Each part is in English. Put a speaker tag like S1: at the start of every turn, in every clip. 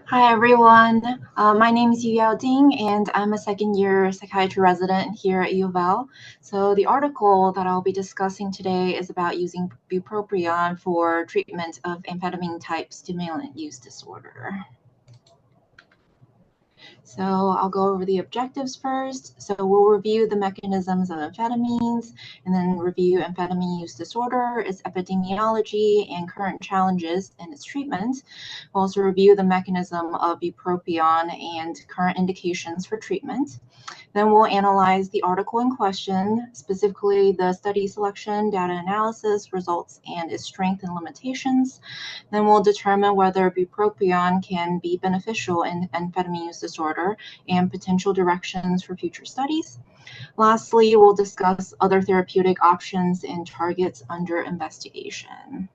S1: Hi everyone, my name is Yu Yao Ding and I'm a second year psychiatry resident here at U of L. So the article that I'll be discussing today is about using bupropion for treatment of amphetamine type stimulant use disorder. So I'll go over the objectives first. So we'll review the mechanisms of amphetamines and then review amphetamine use disorder, its epidemiology, and current challenges in its treatment. We'll also review the mechanism of bupropion and current indications for treatment. Then we'll analyze the article in question, specifically the study selection, data analysis, results, and its strength and limitations. Then we'll determine whether bupropion can be beneficial in amphetamine use disorder and potential directions for future studies. Lastly, we'll discuss other therapeutic options and targets under investigation.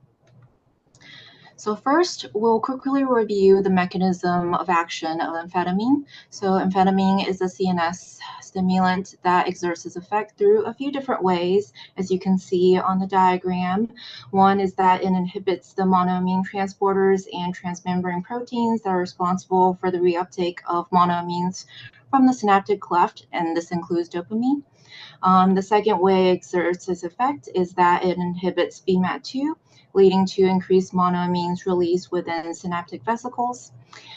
S1: So first, we'll quickly review the mechanism of action of amphetamine. So amphetamine is a CNS stimulant that exerts its effect through a few different ways, as you can see on the diagram. One is that it inhibits the monoamine transporters and transmembrane proteins that are responsible for the reuptake of monoamines from the synaptic cleft, and this includes dopamine. The second way it exerts its effect is that it inhibits VMAT2, leading to increased monoamines release within synaptic vesicles.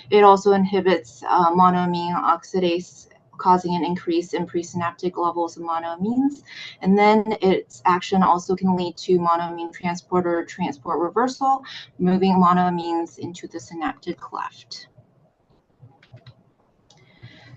S1: It also inhibits monoamine oxidase, causing an increase in presynaptic levels of monoamines. And then its action also can lead to monoamine transporter transport reversal, moving monoamines into the synaptic cleft.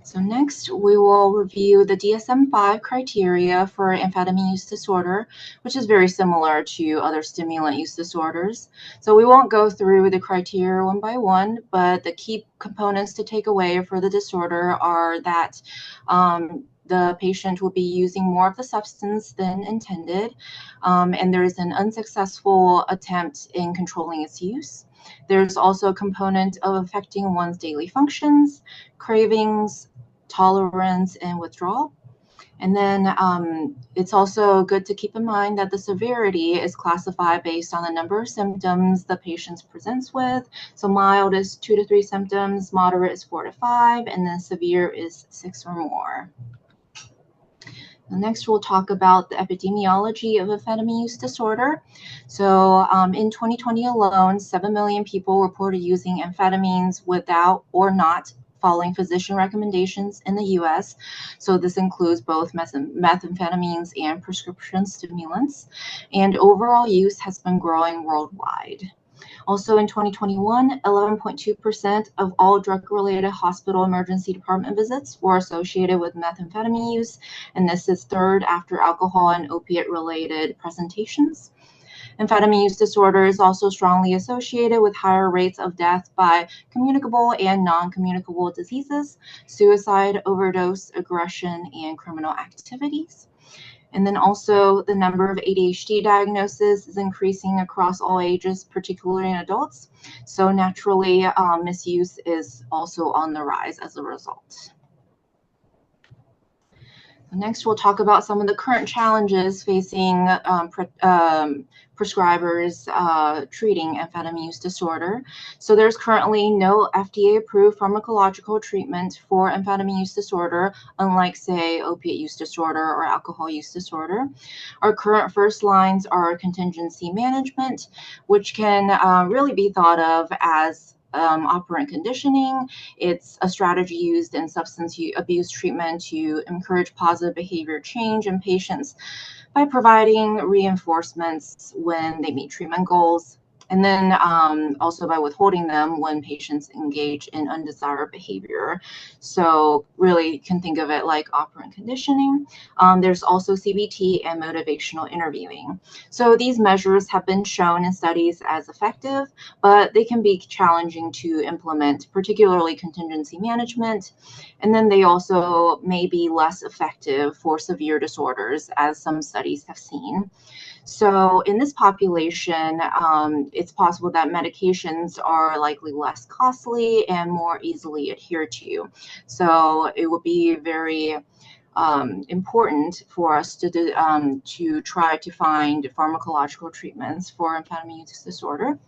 S1: So next, we will review the DSM-5 criteria for amphetamine use disorder, which is very similar to other stimulant use disorders. So we won't go through the criteria one by one, but the key components to take away for the disorder are that the patient will be using more of the substance than intended, and there is an unsuccessful attempt in controlling its use. There's also a component of affecting one's daily functions, cravings, tolerance, and withdrawal. And then it's also good to keep in mind that the severity is classified based on the number of symptoms the patient presents with. So mild is 2 to 3 symptoms, moderate is 4 to 5, and then severe is 6 or more. Next, we'll talk about the epidemiology of amphetamine use disorder. So in 2020 alone, 7 million people reported using amphetamines without or not following physician recommendations in the US. So this includes both methamphetamines and prescription stimulants. And overall use has been growing worldwide. Also in 2021, 11.2% of all drug-related hospital emergency department visits were associated with methamphetamine use, and this is third after alcohol and opiate-related presentations. Amphetamine use disorder is also strongly associated with higher rates of death by communicable and non-communicable diseases, suicide, overdose, aggression, and criminal activities. And then also the number of ADHD diagnoses is increasing across all ages, particularly in adults. So naturally, misuse is also on the rise as a result. Next, we'll talk about some of the current challenges facing prescribers treating amphetamine use disorder. So there's currently no FDA-approved pharmacological treatment for amphetamine use disorder, unlike, say, opiate use disorder or alcohol use disorder. Our current first lines are contingency management, which can really be thought of as operant conditioning. It's a strategy used in substance abuse treatment to encourage positive behavior change in patients by providing reinforcements when they meet treatment goals, and then also by withholding them when patients engage in undesired behavior. So really you can think of it like operant conditioning. There's also CBT and motivational interviewing. So these measures have been shown in studies as effective, but they can be challenging to implement, particularly contingency management. And then they also may be less effective for severe disorders, as some studies have seen. So in this population, it's possible that medications are likely less costly and more easily adhered to. So it would be very important for us to try to find pharmacological treatments for amphetamine use disorder.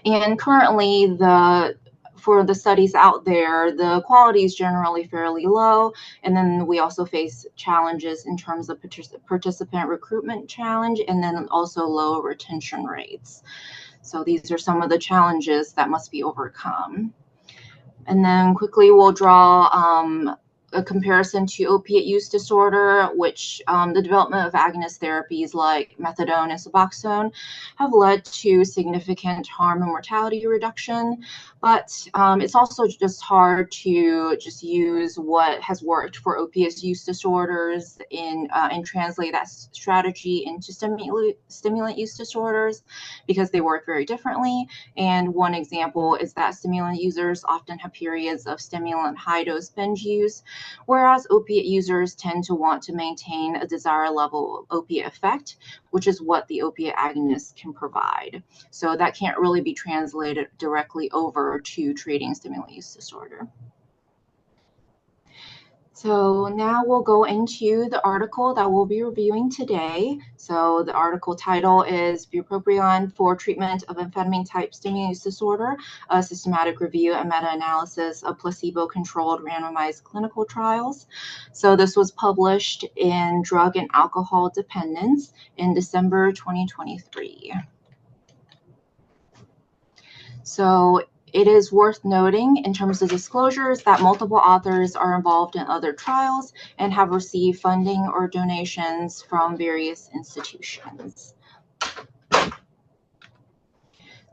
S1: And currently, the for the studies out there, the quality is generally fairly low. And then we also face challenges in terms of participant recruitment challenge, and then also low retention rates. So these are some of the challenges that must be overcome. And then quickly we'll draw a comparison to opiate use disorder, which the development of agonist therapies like methadone and Suboxone have led to significant harm and mortality reduction. But it's also just hard to just use what has worked for opiate use disorders and translate that strategy into stimulant use disorders, because they work very differently. And one example is that stimulant users often have periods of stimulant high dose binge use, whereas opiate users tend to want to maintain a desired level of opiate effect, which is what the opiate agonist can provide. So that can't really be translated directly over to treating stimulant use disorder. So now we'll go into the article that we'll be reviewing today. So the article title is Bupropion for Treatment of Amphetamine-Type Stimulant Use Disorder, a Systematic Review and Meta-Analysis of Placebo-Controlled Randomized Clinical Trials. So this was published in Drug and Alcohol Dependence in December 2023. So it is worth noting in terms of disclosures that multiple authors are involved in other trials and have received funding or donations from various institutions.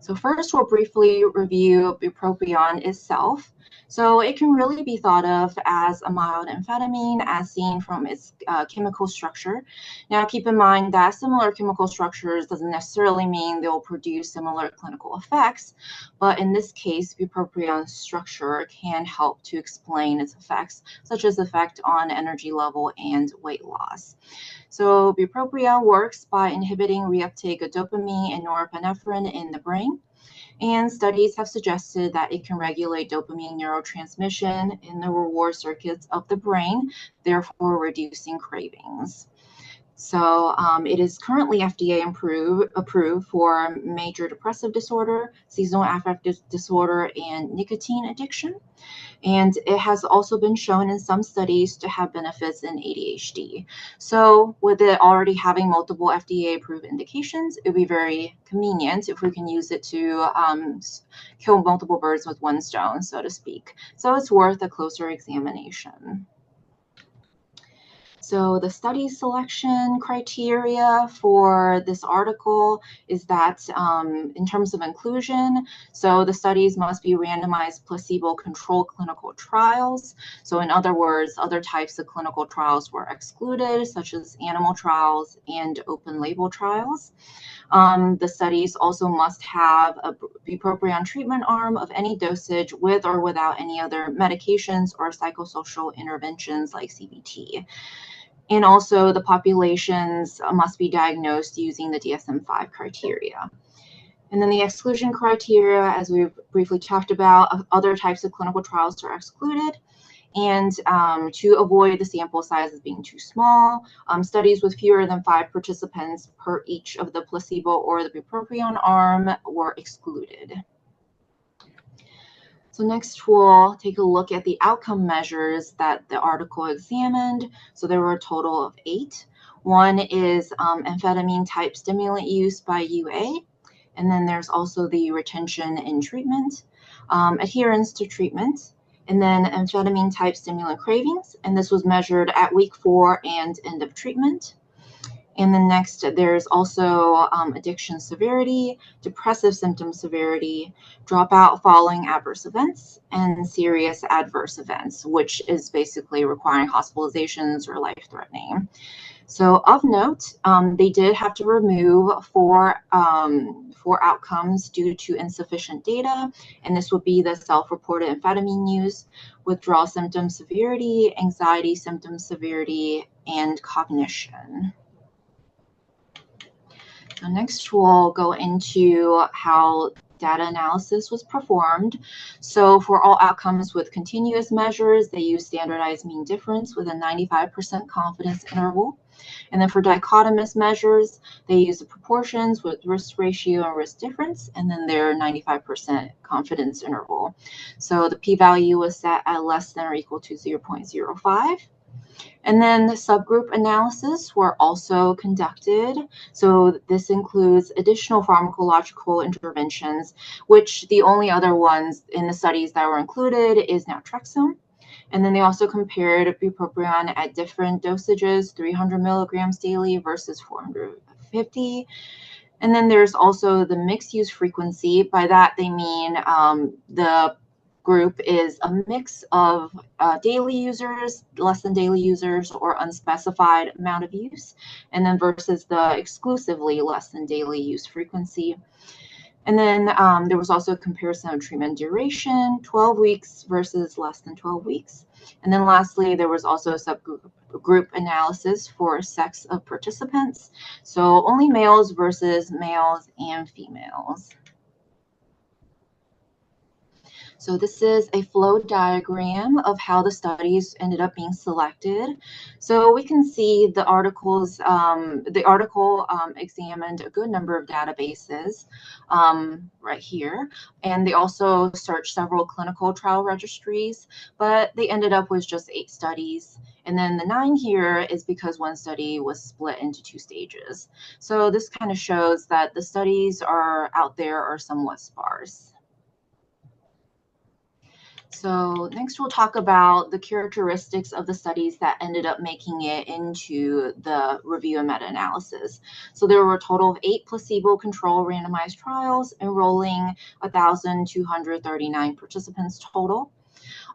S1: So first, we'll briefly review bupropion itself. So it can really be thought of as a mild amphetamine as seen from its chemical structure. Now, keep in mind that similar chemical structures doesn't necessarily mean they'll produce similar clinical effects, but in this case, bupropion's structure can help to explain its effects, such as effect on energy level and weight loss. So bupropion works by inhibiting reuptake of dopamine and norepinephrine in the brain. And studies have suggested that it can regulate dopamine neurotransmission in the reward circuits of the brain, therefore reducing cravings. So it is currently FDA approved for major depressive disorder, seasonal affective disorder, and nicotine addiction. And it has also been shown in some studies to have benefits in ADHD. So with it already having multiple FDA-approved indications, it would be very convenient if we can use it to kill multiple birds with one stone, so to speak. So it's worth a closer examination. So the study selection criteria for this article is that in terms of inclusion, so the studies must be randomized placebo-controlled clinical trials. So in other words, other types of clinical trials were excluded, such as animal trials and open label trials. The studies also must have a bupropion treatment arm of any dosage with or without any other medications or psychosocial interventions like CBT. And also the populations must be diagnosed using the DSM-5 criteria. And then the exclusion criteria, as we've briefly talked about, other types of clinical trials are excluded. And to avoid the sample sizes being too small, studies with fewer than 5 participants per each of the placebo or the bupropion arm were excluded. So next we'll take a look at the outcome measures that the article examined. So there were a total of 8. One is amphetamine type stimulant use by UA. And then there's also the retention in treatment, adherence to treatment, and then amphetamine type stimulant cravings. And this was measured at week 4 and end of treatment. And then next, there's also addiction severity, depressive symptom severity, dropout following adverse events, and serious adverse events, which is basically requiring hospitalizations or life-threatening. So of note, they did have to remove 4 outcomes due to insufficient data, and this would be the self-reported amphetamine use, withdrawal symptom severity, anxiety symptom severity, and cognition. So next we'll go into how data analysis was performed. So for all outcomes with continuous measures, they use standardized mean difference with a 95% confidence interval. And then for dichotomous measures, they use the proportions with risk ratio and risk difference, and then their 95% confidence interval. So the p-value was set at less than or equal to 0.05. And then the subgroup analysis were also conducted. So this includes additional pharmacological interventions, which the only other ones in the studies that were included is naltrexone. And then they also compared bupropion at different dosages, 300 milligrams daily versus 450. And then there's also the mixed use frequency. By that, they mean the group is a mix of daily users, less than daily users, or unspecified amount of use, and then versus the exclusively less than daily use frequency. And then there was also a comparison of treatment duration, 12 weeks versus less than 12 weeks. And then lastly, there was also a subgroup analysis for sex of participants. So only males versus males and females. So this is a flow diagram of how the studies ended up being selected. So we can see the article examined a good number of databases right here, and they also searched several clinical trial registries, but they ended up with just 8 studies. And then the 9 here is because one study was split into 2 stages. So this kind of shows that the studies are out there are somewhat sparse. So next we'll talk about the characteristics of the studies that ended up making it into the review and meta-analysis. So there were a total of 8 placebo-controlled randomized trials enrolling 1,239 participants total.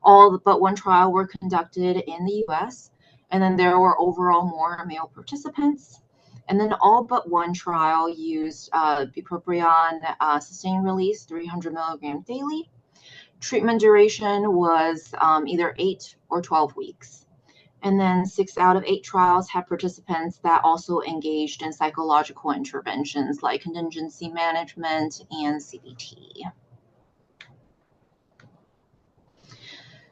S1: All but one trial were conducted in the US, and then there were overall more male participants. And then all but one trial used bupropion sustained release 300 milligrams daily. Treatment duration was either 8 or 12 weeks. And then 6 out of 8 trials had participants that also engaged in psychological interventions like contingency management and CBT.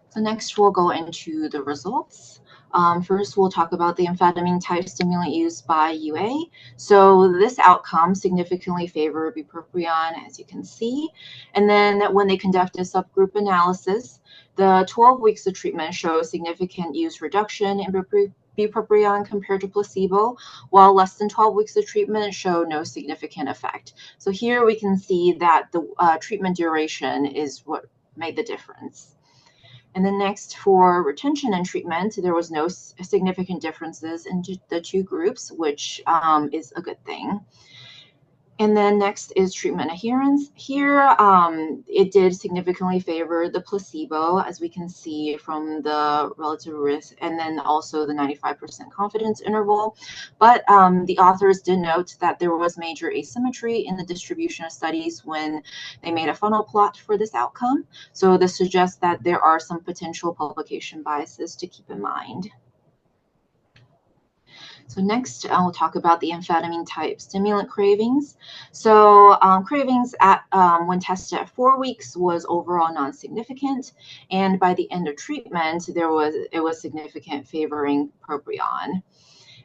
S1: So next we'll go into the results. First, we'll talk about the amphetamine type stimulant used by UA. So this outcome significantly favored bupropion, as you can see. And then when they conducted subgroup analysis, the 12 weeks of treatment showed significant use reduction in bupropion compared to placebo, while less than 12 weeks of treatment showed no significant effect. So here we can see that the treatment duration is what made the difference. And then next, for retention and treatment, there was no significant differences in the 2 groups, which is a good thing. And then next is treatment adherence. Here, it did significantly favor the placebo, as we can see from the relative risk, and then also the 95% confidence interval. But the authors did note that there was major asymmetry in the distribution of studies when they made a funnel plot for this outcome. So this suggests that there are some potential publication biases to keep in mind. So next, we'll talk about the amphetamine type stimulant cravings. So cravings at when tested at 4 weeks was overall non-significant, and by the end of treatment, it was significant favoring bupropion.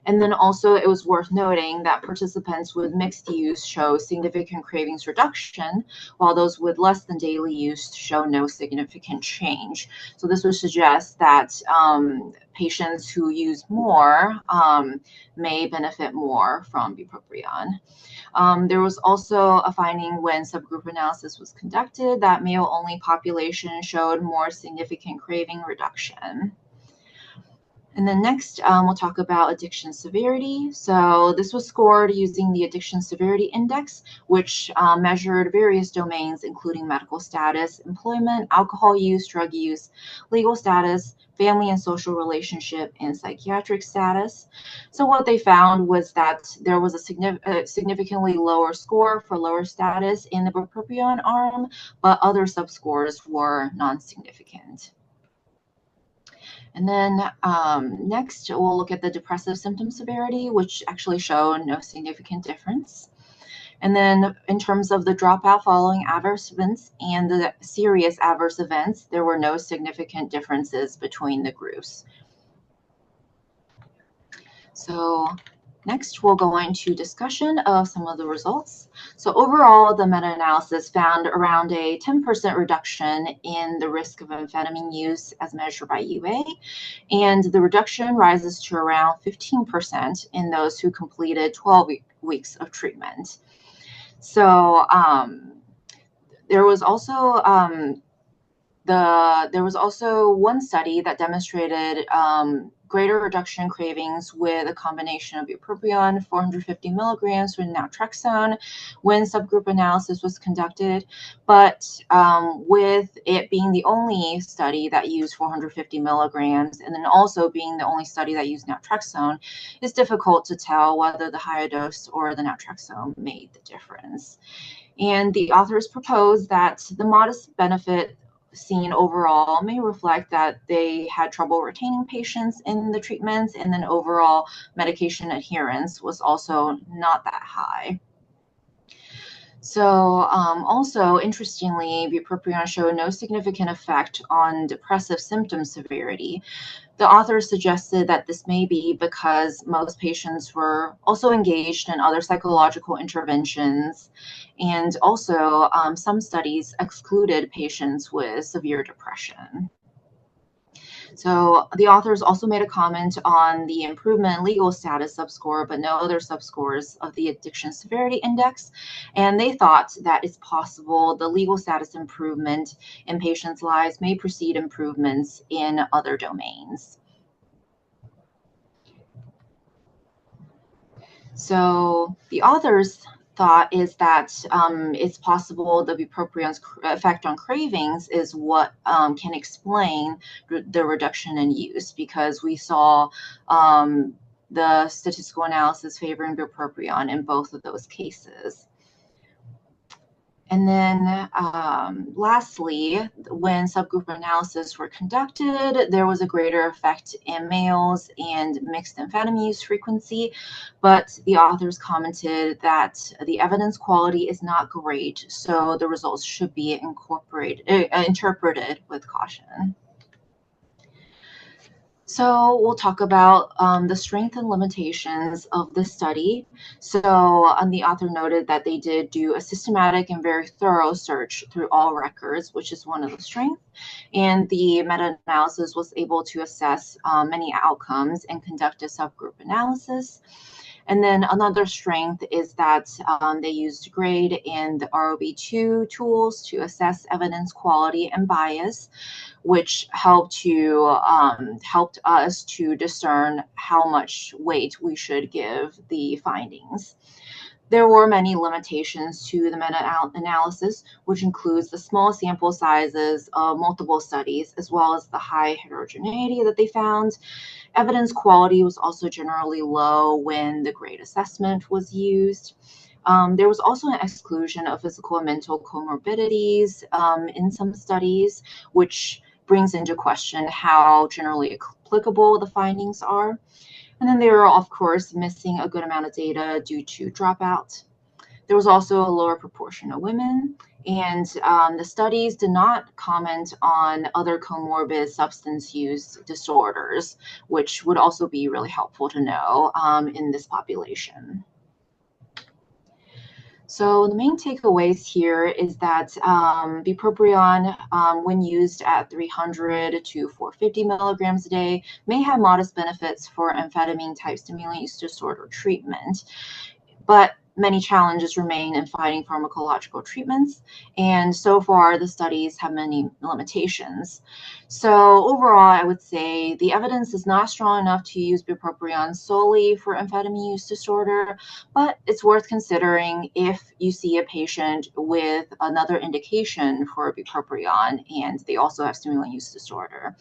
S1: And then also it was worth noting that participants with mixed use show significant cravings reduction, while those with less than daily use show no significant change. So this would suggest that patients who use more may benefit more from bupropion. There was also a finding when subgroup analysis was conducted that male-only population showed more significant craving reduction. And then next, we'll talk about addiction severity. So this was scored using the Addiction Severity Index, which measured various domains, including medical status, employment, alcohol use, drug use, legal status, family and social relationship, and psychiatric status. So what they found was that there was a significantly lower score for lower status in the bupropion arm, but other subscores were non-significant. And then next, we'll look at the depressive symptom severity, which actually showed no significant difference. And then in terms of the dropout following adverse events and the serious adverse events, there were no significant differences between the groups. So next, we'll go into discussion of some of the results. So overall, the meta-analysis found around a 10% reduction in the risk of amphetamine use as measured by UA, and the reduction rises to around 15% in those who completed 12 weeks of treatment. So there was also one study that demonstrated greater reduction in cravings with a combination of bupropion, 450 milligrams with naltrexone, when subgroup analysis was conducted. But with it being the only study that used 450 milligrams, and then also being the only study that used naltrexone, it's difficult to tell whether the higher dose or the naltrexone made the difference. And the authors propose that the modest benefit seen overall may reflect that they had trouble retaining patients in the treatments, and then overall medication adherence was also not that high. So also, interestingly, bupropion showed no significant effect on depressive symptom severity. The authors suggested that this may be because most patients were also engaged in other psychological interventions, and also some studies excluded patients with severe depression. So the authors also made a comment on the improvement in legal status subscore, but no other subscores of the addiction severity index. And they thought that it's possible the legal status improvement in patients' lives may precede improvements in other domains. So the authors thought is that it's possible the bupropion's effect on cravings is what can explain the reduction in use, because we saw the statistical analysis favoring bupropion in both of those cases. And then lastly, when subgroup analysis were conducted, there was a greater effect in males and mixed amphetamine use frequency, but the authors commented that the evidence quality is not great, so the results should be interpreted with caution. So we'll talk about the strength and limitations of this study. So the author noted that they did do a systematic and very thorough search through all records, which is one of the strengths. And the meta-analysis was able to assess many outcomes and conduct a subgroup analysis. And then another strength is that they used GRADE and the ROB2 tools to assess evidence quality and bias, which helped us to discern how much weight we should give the findings. There were many limitations to the meta-analysis, which includes the small sample sizes of multiple studies, as well as the high heterogeneity that they found. Evidence quality was also generally low when the GRADE assessment was used. There was also an exclusion of physical and mental comorbidities in some studies, which brings into question how generally applicable the findings are. And then they were, of course, missing a good amount of data due to dropout. There was also a lower proportion of women, and the studies did not comment on other comorbid substance use disorders, which would also be really helpful to know in this population. So the main takeaways here is that bupropion, when used at 300 to 450 milligrams a day, may have modest benefits for amphetamine-type stimulant use disorder treatment, but many challenges remain in finding pharmacological treatments, and so far the studies have many limitations. So overall, I would say the evidence is not strong enough to use bupropion solely for amphetamine use disorder, but it's worth considering if you see a patient with another indication for bupropion and they also have stimulant use disorder.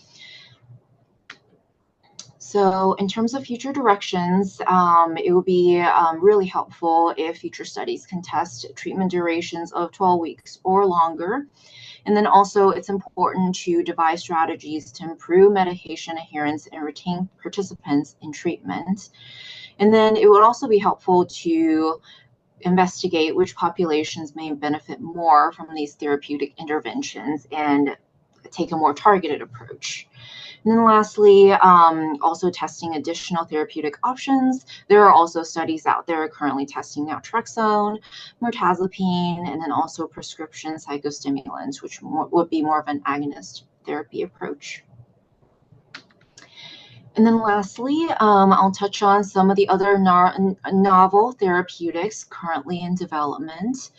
S1: So in terms of future directions, it will be really helpful if future studies can test treatment durations of 12 weeks or longer. And then also it's important to devise strategies to improve medication adherence and retain participants in treatment. And then it would also be helpful to investigate which populations may benefit more from these therapeutic interventions and take a more targeted approach. And then lastly, also testing additional therapeutic options. There are also studies out there currently testing naltrexone, mirtazapine, and then also prescription psychostimulants, which would be more of an agonist therapy approach. And then lastly, I'll touch on some of the other novel therapeutics currently in development.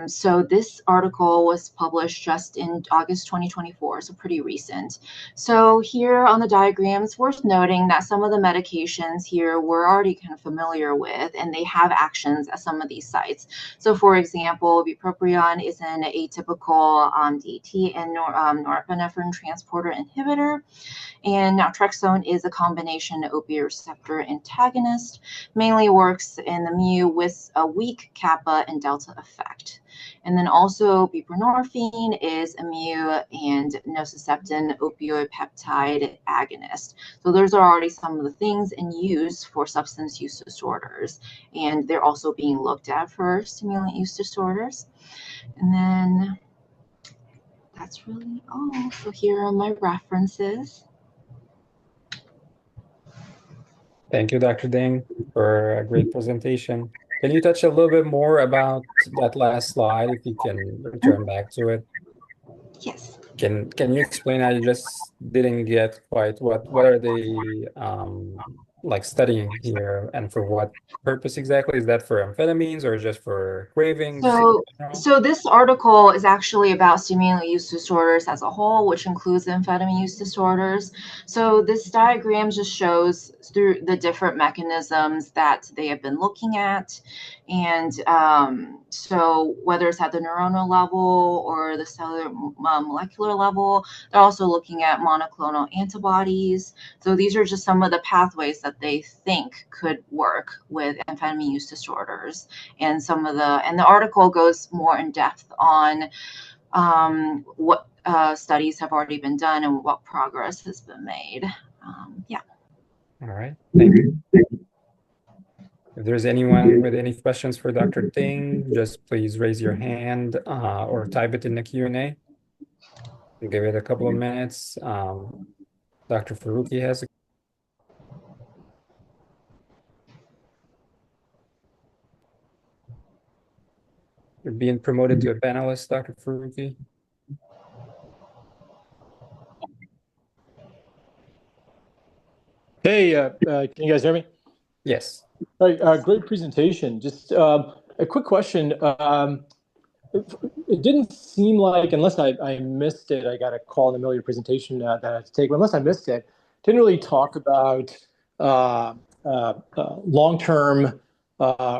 S1: So this article was published just in August 2024, so pretty recent. So here on the diagram, it's worth noting that some of the medications here we're already kind of familiar with, and they have actions at some of these sites. So for example, bupropion is an atypical DT and norepinephrine transporter inhibitor. And naltrexone is a combination opioid receptor antagonist, mainly works in the mu with a weak kappa and delta effect. And then also buprenorphine is a mu and nociceptin opioid peptide agonist. So those are already some of the things in use for substance use disorders. And they're also being looked at for stimulant use disorders. And then that's really all. So here are my references.
S2: Thank you, Dr. Ding, for a great presentation. Can you touch a little bit more about that last slide, if you can return back to it?
S1: Yes.
S2: Can you explain? I just didn't get quite what are they like studying here, and for what purpose exactly? Is that for amphetamines or just for cravings?
S1: So this article is actually about stimulant use disorders as a whole, which includes amphetamine use disorders. So this diagram just shows through the different mechanisms that they have been looking at. And so whether it's at the neuronal level or the cellular molecular level, they're also looking at monoclonal antibodies. So these are just some of the pathways that they think could work with amphetamine use disorders. And the article goes more in depth on what studies have already been done and what progress has been made. Yeah.
S2: All right. Thank you. If there's anyone with any questions for Dr. Ding, just please raise your hand or type it in the Q&A. We'll give it a couple of minutes. Dr. Faruqi has a You're being promoted to a panelist, Dr. Faruqi.
S3: Hey, can you guys hear me?
S2: Yes.
S3: All right, great presentation. Just a quick question. It didn't seem like, unless I missed it, I got a call in the middle of your presentation that I had to take, but unless I missed it, didn't really talk about long-term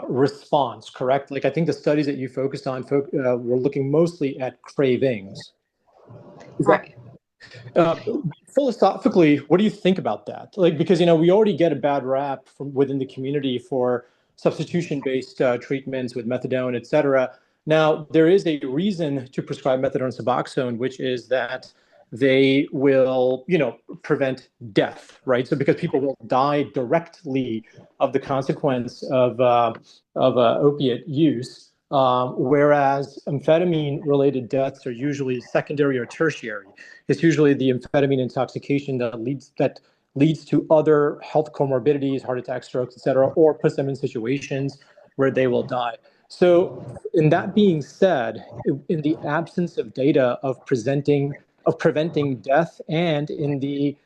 S3: response, correct? Like I think the studies that you focused on were looking mostly at cravings.
S1: Right.
S3: Philosophically, what do you think about that? Like, because we already get a bad rap from within the community for substitution-based treatments with methadone, et cetera. Now, there is a reason to prescribe methadone and Suboxone, which is that they will, prevent death, right? So because people will die directly of the consequence of opiate use. Whereas amphetamine-related deaths are usually secondary or tertiary. It's usually the amphetamine intoxication that leads to other health comorbidities, heart attacks, strokes, et cetera, or puts them in situations where they will die. So, in that being said, in the absence of data of preventing death, and in the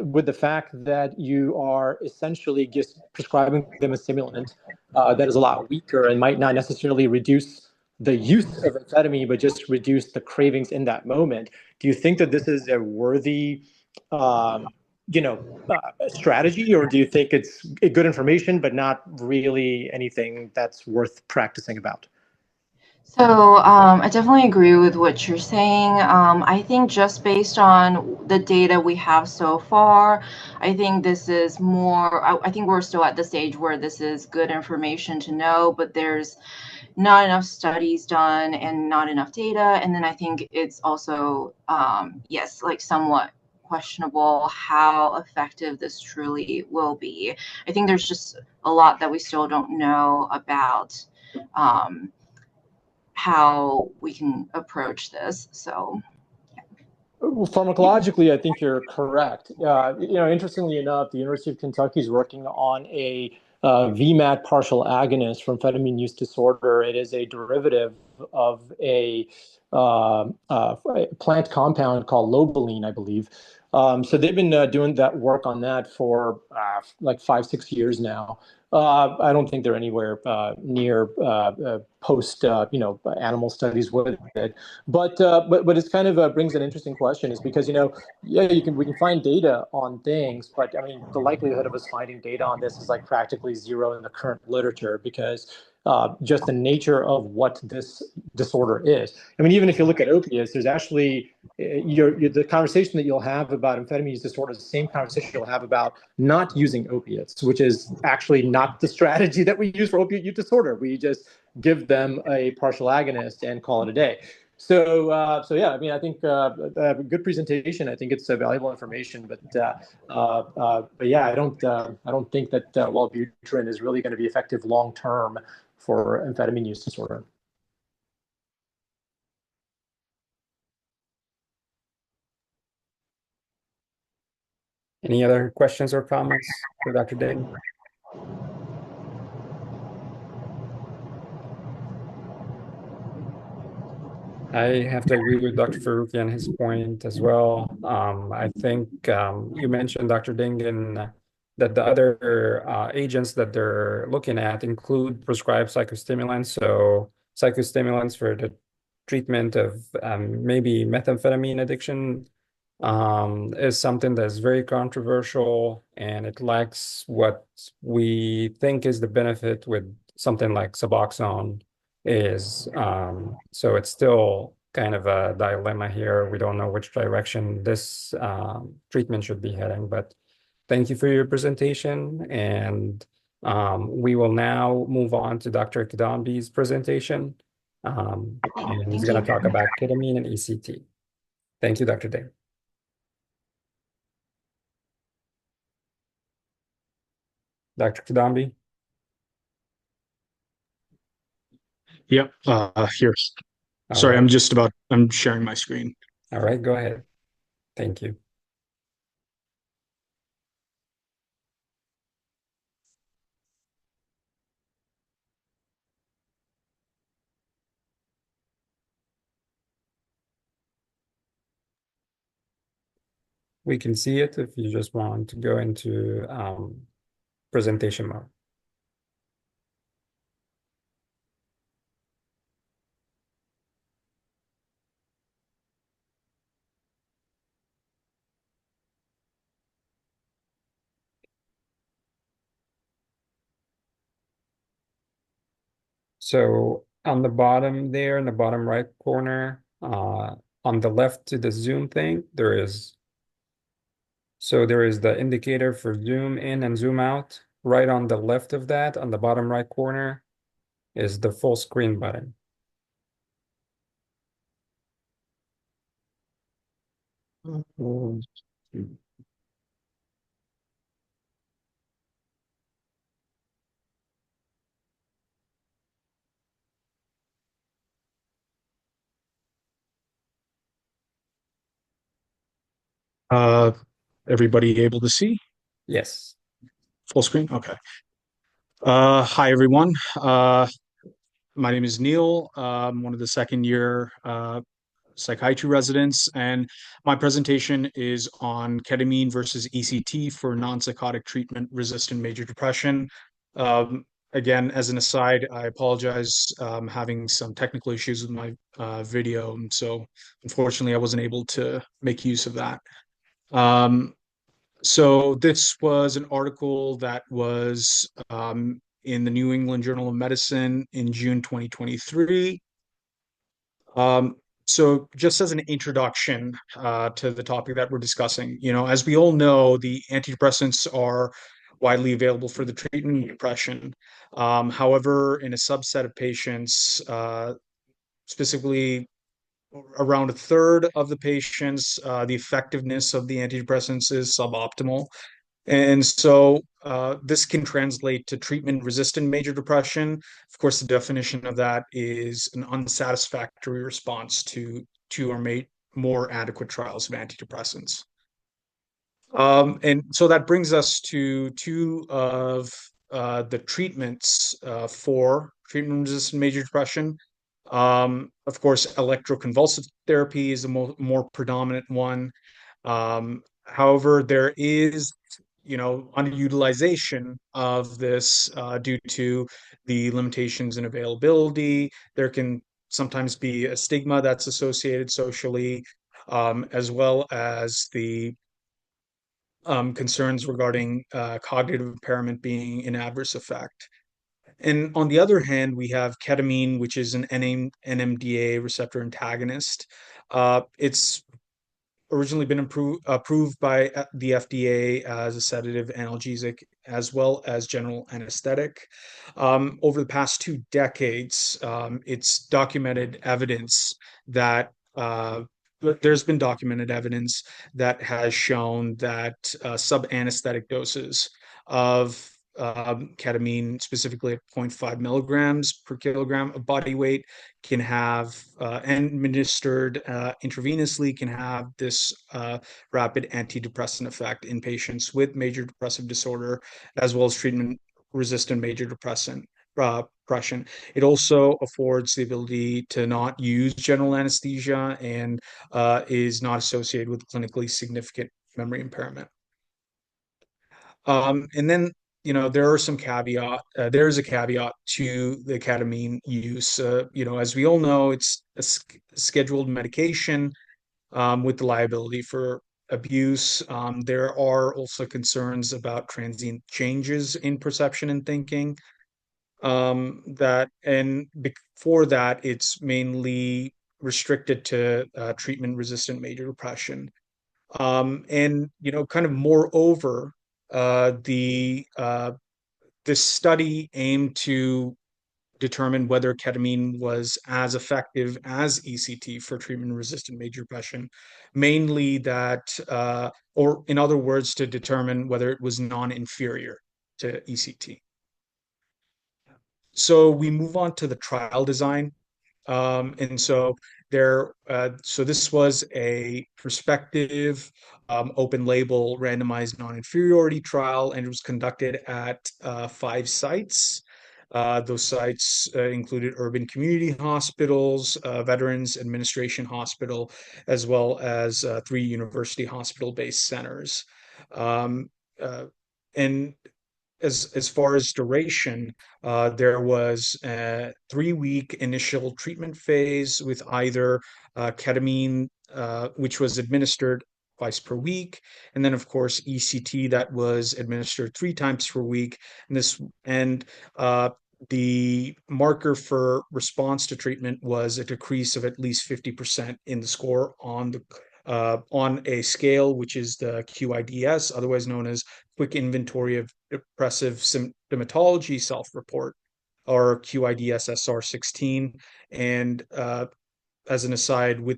S3: with the fact that you are essentially just prescribing them a stimulant that is a lot weaker and might not necessarily reduce the use of amphetamine, but just reduce the cravings in that moment. Do you think that this is a worthy, strategy, or do you think it's good information, but not really anything that's worth practicing about?
S1: So I definitely agree with what you're saying. I think just based on the data we have so far, I think this is more, I think we're still at the stage where this is good information to know, but there's not enough studies done and not enough data. And then I think it's also, yes, like somewhat questionable how effective this truly will be. I think there's just a lot that we still don't know about how we can approach this. So
S3: Well, pharmacologically, I think you're correct. Interestingly enough, the University of Kentucky is working on a VMAT partial agonist for amphetamine use disorder. It is a derivative of a plant compound called lobeline, I believe. So they've been doing that work on that for like 5, 6 years now. I don't think they're anywhere near post, animal studies with it. But it's kind of brings an interesting question is because yeah, we can find data on things, but I mean the likelihood of us finding data on this is like practically zero in the current literature because just the nature of what this disorder is. I mean, even if you look at opiates, there's actually the conversation that you'll have about amphetamine use disorder is the same conversation you'll have about not using opiates, which is actually not the strategy that we use for opiate use disorder. We just give them a partial agonist and call it a day. So yeah, I mean, I think a good presentation. I think it's valuable information, but yeah, I don't think that Wellbutrin is really going to be effective long term for amphetamine use disorder.
S2: Any other questions or comments for Dr. Ding? I have to agree with Dr. Faruqi on his point as well. I think you mentioned, Dr. Dingen, that the other agents that they're looking at include prescribed psychostimulants. So psychostimulants for the treatment of maybe methamphetamine addiction is something that's very controversial, and it lacks what we think is the benefit with something like Suboxone is. So it's still kind of a dilemma here. We don't know which direction this treatment should be heading, but thank you for your presentation. And we will now move on to Dr. Kidambi's presentation. And he's going to talk about ketamine and ECT. Thank you, Dr. Ding. Dr. Kidambi?
S4: Yep, here. Sorry,
S2: right.
S4: I'm sharing my screen.
S2: All right, go ahead. Thank you. We can see it if you just want to go into presentation mode. So on the bottom there, in the bottom right corner, on the left to the zoom thing, there is the indicator for zoom in and zoom out. Right on the left of that, on the bottom right corner, is the full screen button.
S4: Everybody able to see?
S2: Yes.
S4: Full screen? Okay. Hi, everyone. My name is Neil. I'm one of the second year psychiatry residents, and my presentation is on ketamine versus ECT for non-psychotic treatment-resistant major depression. Again, as an aside, I apologize. I'm having some technical issues with my video, and so unfortunately, I wasn't able to make use of that. So this was an article that was in the New England Journal of Medicine in June 2023. So just as an introduction to the topic that we're discussing, as we all know, the antidepressants are widely available for the treatment of depression. However, in a subset of patients, specifically around a third of the patients, the effectiveness of the antidepressants is suboptimal. And so this can translate to treatment-resistant major depression. Of course, the definition of that is an unsatisfactory response to our more adequate trials of antidepressants. And so that brings us to two of the treatments for treatment-resistant major depression. Of course, electroconvulsive therapy is the more predominant one. However, there is, underutilization of this due to the limitations in availability. There can sometimes be a stigma that's associated socially, as well as the concerns regarding cognitive impairment being an adverse effect. And on the other hand, we have ketamine, which is an NMDA receptor antagonist. It's originally been approved by the FDA as a sedative analgesic as well as general anesthetic. Over the past 2 decades, it's documented evidence that there's been documented evidence that has shown that sub-anesthetic doses of ketamine, specifically at 0.5 milligrams per kilogram of body weight, can have, administered intravenously, can have this rapid antidepressant effect in patients with major depressive disorder, as well as treatment-resistant major depression. It also affords the ability to not use general anesthesia and is not associated with clinically significant memory impairment. And then, there are some there is a caveat to the ketamine use. As we all know, it's a scheduled medication with the liability for abuse. There are also concerns about transient changes in perception and thinking. And before that, it's mainly restricted to treatment-resistant major depression. And kind of moreover, this study aimed to determine whether ketamine was as effective as ECT for treatment-resistant major depression, mainly that, or in other words, to determine whether it was non-inferior to ECT. So we move on to the trial design. And so this was a prospective, open label, randomized non-inferiority trial, and it was conducted at 5 sites. Those sites included urban community hospitals, Veterans Administration Hospital, as well as 3 university hospital-based centers. And as far as duration, there was a 3-week initial treatment phase with either ketamine, which was administered twice per week, and then of course ECT that was administered 3 times per week. And the marker for response to treatment was a decrease of at least 50% in the score on a scale which is the QIDS, otherwise known as Quick Inventory of Depressive Symptomatology Self-Report, or QIDS SR16. And as an aside, with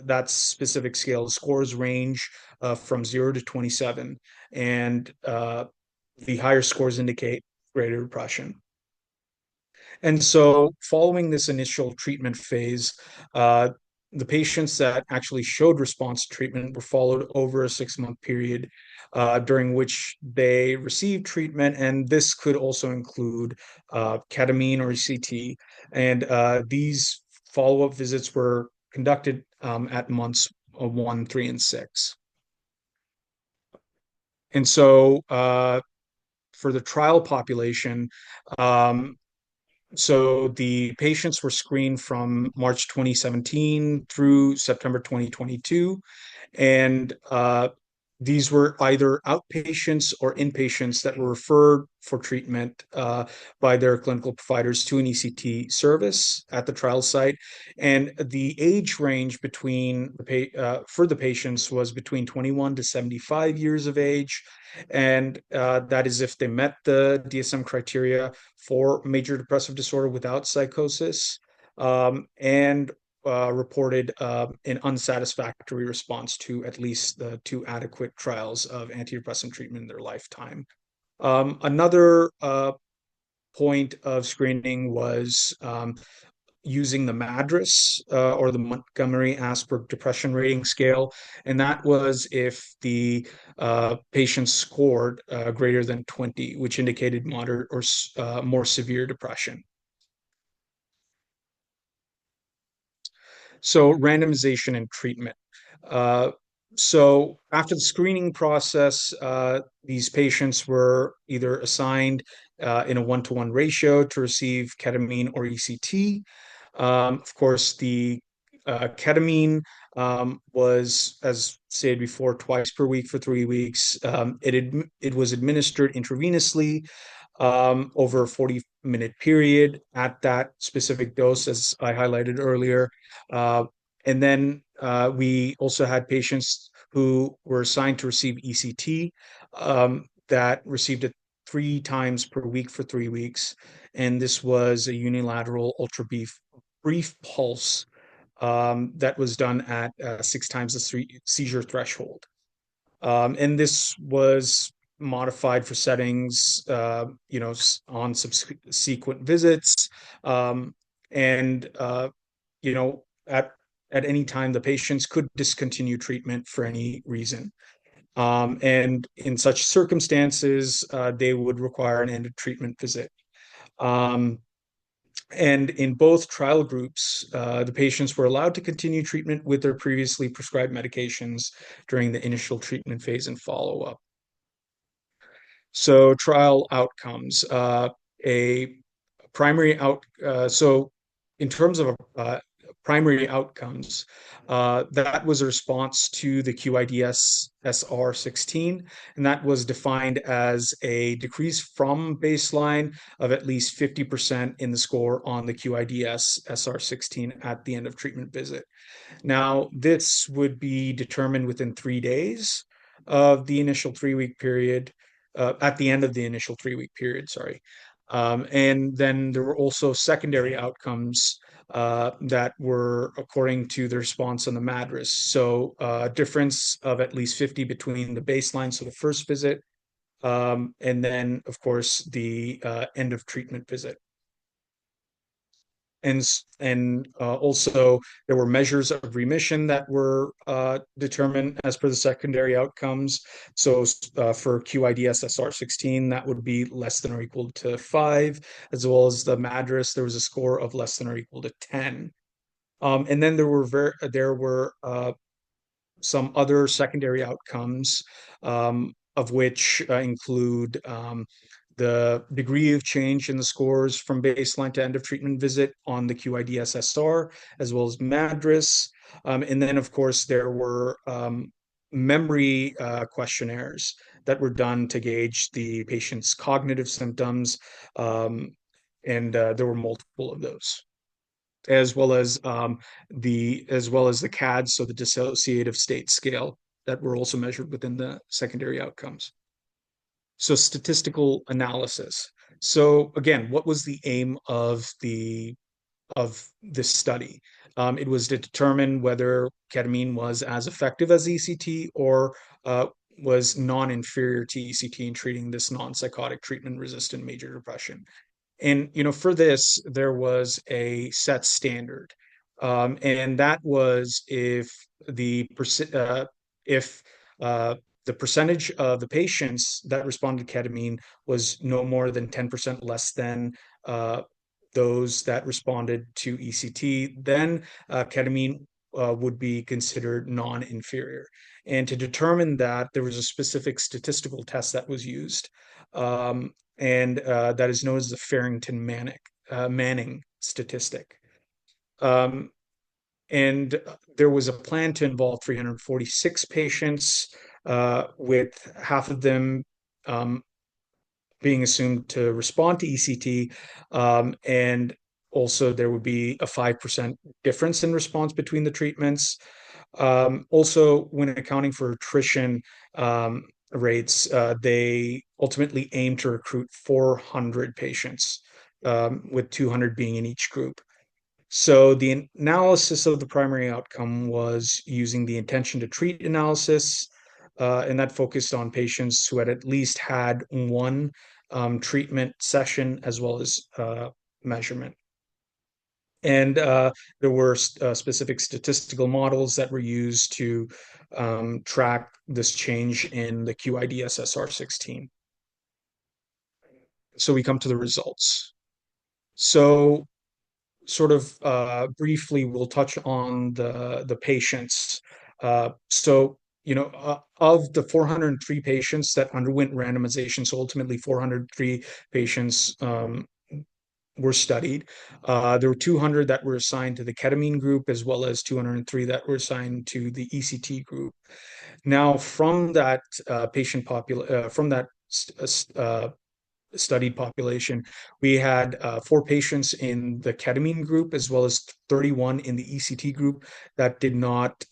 S4: that specific scale, scores range from 0 to 27, and the higher scores indicate greater depression. And so, following this initial treatment phase, the patients that actually showed response to treatment were followed over a 6-month period, during which they received treatment. And this could also include ketamine or ECT. And these follow-up visits were conducted at months 1, 3, and 6. And so, for the trial population, so the patients were screened from March 2017 through September 2022, and these were either outpatients or inpatients that were referred for treatment by their clinical providers to an ECT service at the trial site. And the age range for the patients was between 21 to 75 years of age. And that is if they met the DSM criteria for major depressive disorder without psychosis, and reported an unsatisfactory response to at least the 2 adequate trials of antidepressant treatment in their lifetime. Another point of screening was using the MADRS or the Montgomery-Åsberg Depression Rating Scale, and that was if the patient scored greater than 20, which indicated moderate or more severe depression. So randomization and treatment. So after the screening process, these patients were either assigned in a 1-to-1 ratio to receive ketamine or ECT. Of course, the ketamine was, as stated before, twice per week for 3 weeks. It was administered intravenously over a 40-minute period at that specific dose, as I highlighted earlier. And then we also had patients who were assigned to receive ECT that received it 3 times per week for 3 weeks. And this was a unilateral ultra brief pulse that was done at 6 times the seizure threshold. And this was modified for settings, on subsequent visits. And, at any time, the patients could discontinue treatment for any reason. And in such circumstances, they would require an end of treatment visit. And in both trial groups, the patients were allowed to continue treatment with their previously prescribed medications during the initial treatment phase and follow-up. So trial outcomes, a primary so in terms of primary outcomes, that was a response to the QIDS SR16, and that was defined as a decrease from baseline of at least 50% in the score on the QIDS SR16 at the end of treatment visit. Now, this would be determined within 3 days of the initial 3-week period, at the end of the initial 3-week period, sorry. And then there were also secondary outcomes that were according to the response on the MADRS. So difference of at least 50 between the baseline, so the first visit, and then, of course, the end of treatment visit. And also there were measures of remission that were determined as per the secondary outcomes. So for QIDS SR16, that would be less than or equal to 5, as well as the MADRS, there was a score of less than or equal to 10. And then there were some other secondary outcomes, of which include the degree of change in the scores from baseline to end of treatment visit on the QIDS-SR, as well as MADRS. And then, of course, there were memory questionnaires that were done to gauge the patient's cognitive symptoms, and there were multiple of those, as well as the CADS, so the dissociative state scale, that were also measured within the secondary outcomes. So statistical analysis. So again, what was the aim of this study? It was to determine whether ketamine was as effective as ECT or was non-inferior to ECT in treating this non-psychotic treatment-resistant major depression. And for this, there was a set standard, and that was if the percentage of the patients that responded to ketamine was no more than 10% less than those that responded to ECT, then ketamine would be considered non-inferior. And to determine that, there was a specific statistical test that was used, and that is known as the Farrington-Manning statistic. And there was a plan to involve 346 patients, with half of them being assumed to respond to ECT, and also there would be a 5% difference in response between the treatments. Also, when accounting for attrition rates, they ultimately aimed to recruit 400 patients, with 200 being in each group. So the analysis of the primary outcome was using the intention to treat analysis, and that focused on patients who had at least had one treatment session as well as measurement. And there were specific statistical models that were used to track this change in the QIDS-SR16. So we come to the results. So sort of briefly, we'll touch on the patients. So, of the 403 patients that underwent randomization, so ultimately 403 patients were studied. There were 200 that were assigned to the ketamine group, as well as 203 that were assigned to the ECT group. Now, from that studied population, we had 4 patients in the ketamine group, as well as 31 in the ECT group that did not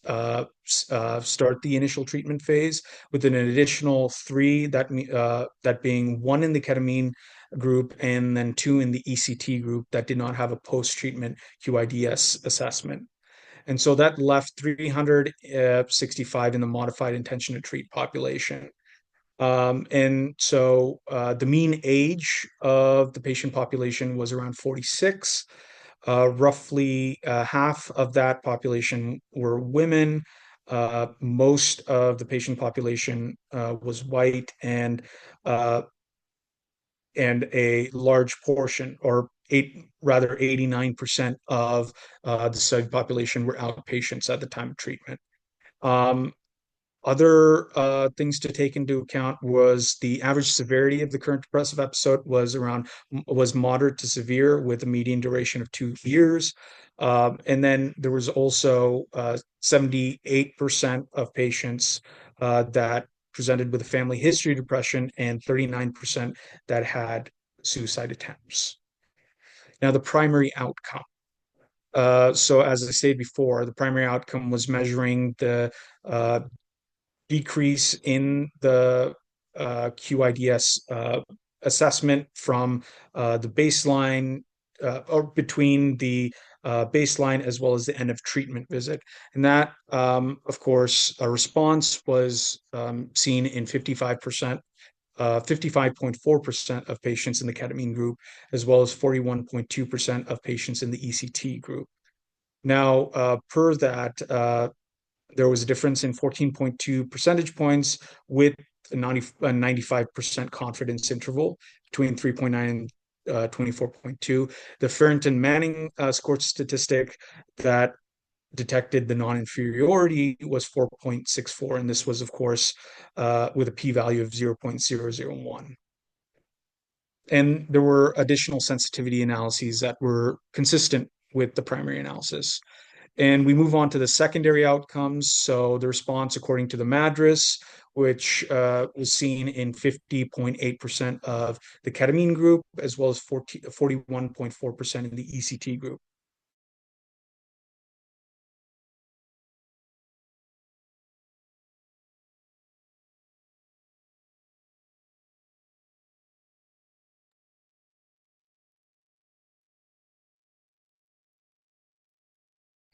S4: start the initial treatment phase, with an additional 3 that being 1 in the ketamine group and then 2 in the ECT group that did not have a post-treatment QIDS assessment. And so that left 365 in the modified intention to treat population. And so the mean age of the patient population was around 46. Roughly half of that population were women. Most of the patient population was white, and a large portion, or 89% of the study population were outpatients at the time of treatment. Other things to take into account was the average severity of the current depressive episode was moderate to severe, with a median duration of 2 years. And then there was also 78% of patients that presented with a family history of depression, and 39% that had suicide attempts. Now, the primary outcome. So as I stated before, the primary outcome was measuring the decrease in the QIDS assessment from the baseline, or between the baseline as well as the end of treatment visit. And that, of course, a response was seen in 55.4% of patients in the ketamine group, as well as 41.2% of patients in the ECT group. Now, per that, there was a difference in 14.2 percentage points, with a 95% confidence interval between 3.9 and 24.2. The Farrington-Manning score statistic that detected the non-inferiority was 4.64, and this was, of course, with a p-value of 0.001. And there were additional sensitivity analyses that were consistent with the primary analysis. And we move on to the secondary outcomes. So the response according to the MADRS, which was seen in 50.8% of the ketamine group, as well as 41.4% in the ECT group.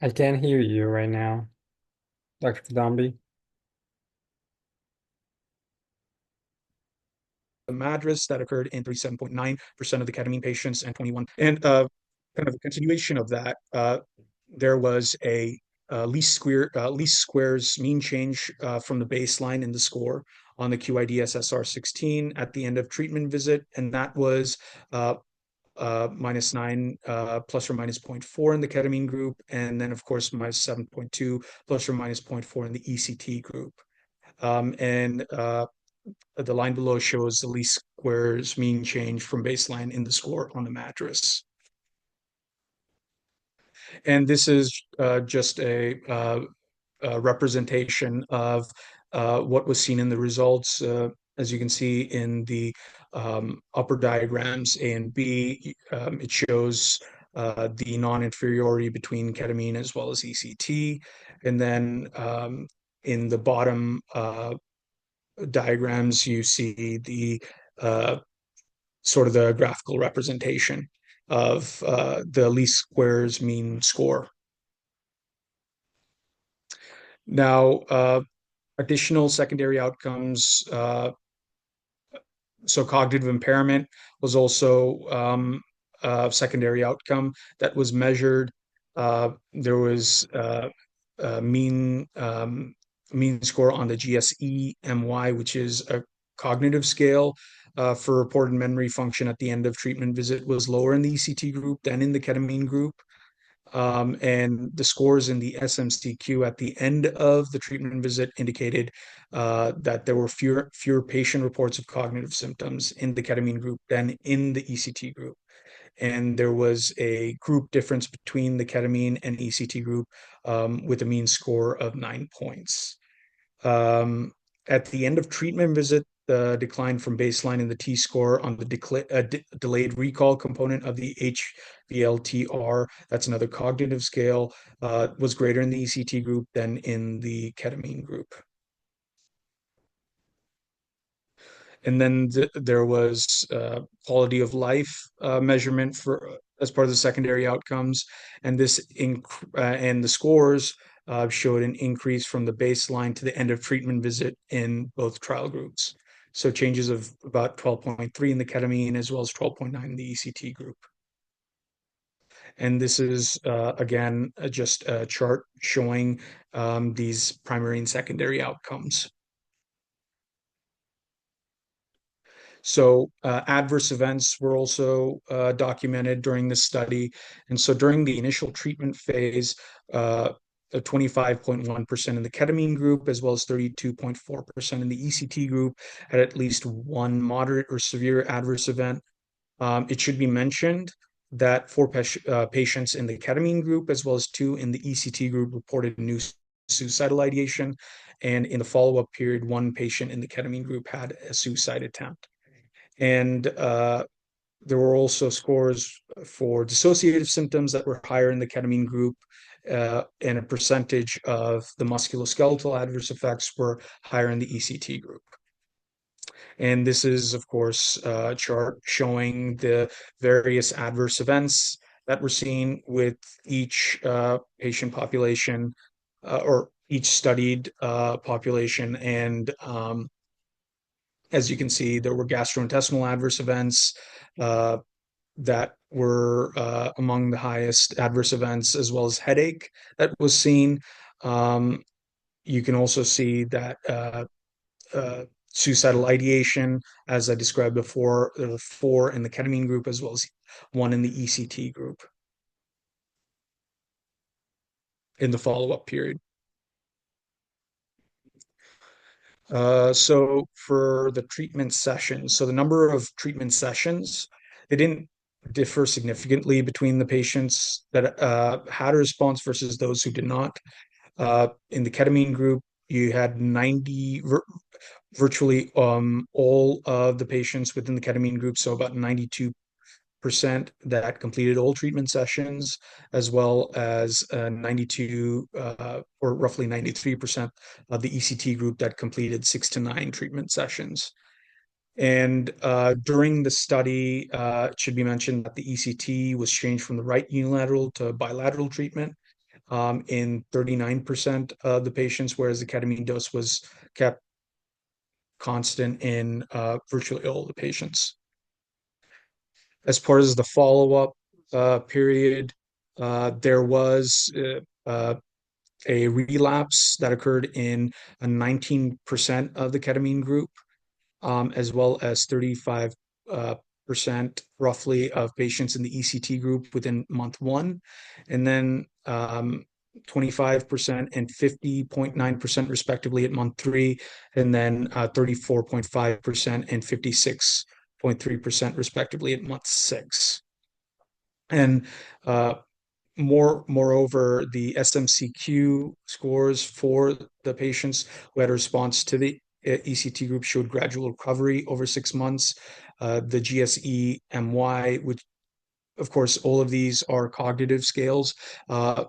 S2: I can't hear you right now, Dr. Kidambi.
S4: The MADRS that occurred in 37.9% of the ketamine patients and 21. And kind of a continuation of that, there was a least squares mean change from the baseline in the score on the QIDS-SR16 at the end of treatment visit, and that was -9 plus or minus 0.4 in the ketamine group, and then of course -7.2 plus or minus 0.4 in the ECT group. And the line below shows the least squares mean change from baseline in the score on the MADRS. And this is just a representation of what was seen in the results. As you can see in the upper diagrams A and B, it shows the non-inferiority between ketamine as well as ECT. And then in the bottom diagrams, you see the sort of the graphical representation of the least squares mean score. Now, additional secondary outcomes. So cognitive impairment was also secondary outcome that was measured. There was a mean score on the GSE-MY, which is a cognitive scale for reported memory function at the end of treatment visit, was lower in the ECT group than in the ketamine group. And the scores in the SMCQ at the end of the treatment visit indicated that there were fewer patient reports of cognitive symptoms in the ketamine group than in the ECT group. And there was a group difference between the ketamine and ECT group with a mean score of 9 points. At the end of treatment visit, the decline from baseline in the T-score on the delayed recall component of the HVLTR, that's another cognitive scale, was greater in the ECT group than in the ketamine group. And then there was quality of life measurement for as part of the secondary outcomes, and and the scores showed an increase from the baseline to the end of treatment visit in both trial groups. So changes of about 12.3 in the ketamine as well as 12.9 in the ECT group. And this is, again, just a chart showing these primary and secondary outcomes. So adverse events were also documented during this study. And so during the initial treatment phase, 25.1% in the ketamine group, as well as 32.4% in the ECT group, had at least one moderate or severe adverse event. It should be mentioned that 4 patients in the ketamine group, as well as 2 in the ECT group, reported new suicidal ideation. And in the follow-up period, 1 patient in the ketamine group had a suicide attempt. And there were also scores for dissociative symptoms that were higher in the ketamine group, and a percentage of the musculoskeletal adverse effects were higher in the ECT group. And this is, of course, a chart showing the various adverse events that were seen with each patient population or each studied population. And as you can see, there were gastrointestinal adverse events that were among the highest adverse events, as well as headache that was seen. You can also see that suicidal ideation, as I described before, there were 4 in the ketamine group, as well as 1 in the ECT group in the follow-up period. So for the treatment sessions, so the number of treatment sessions, they didn't differ significantly between the patients that had a response versus those who did not. In the ketamine group, you had virtually all of the patients within the ketamine group, so about 92% that completed all treatment sessions, as well as 92 or roughly 93% of the ECT group that completed 6 to 9 treatment sessions. And during the study, it should be mentioned that the ECT was changed from the right unilateral to bilateral treatment in 39% of the patients, whereas the ketamine dose was kept constant in virtually all the patients. As part of the follow-up period, there was a relapse that occurred in 19% of the ketamine group, as well as 35% roughly of patients in the ECT group within month 1, and then 25% and 50.9% respectively at month 3, and then 34.5% and 56.3% respectively at month 6. And moreover, the SMCQ scores for the patients who had a response to the ECT group showed gradual recovery over 6 months. The GSE-MY, which of course all of these are cognitive scales,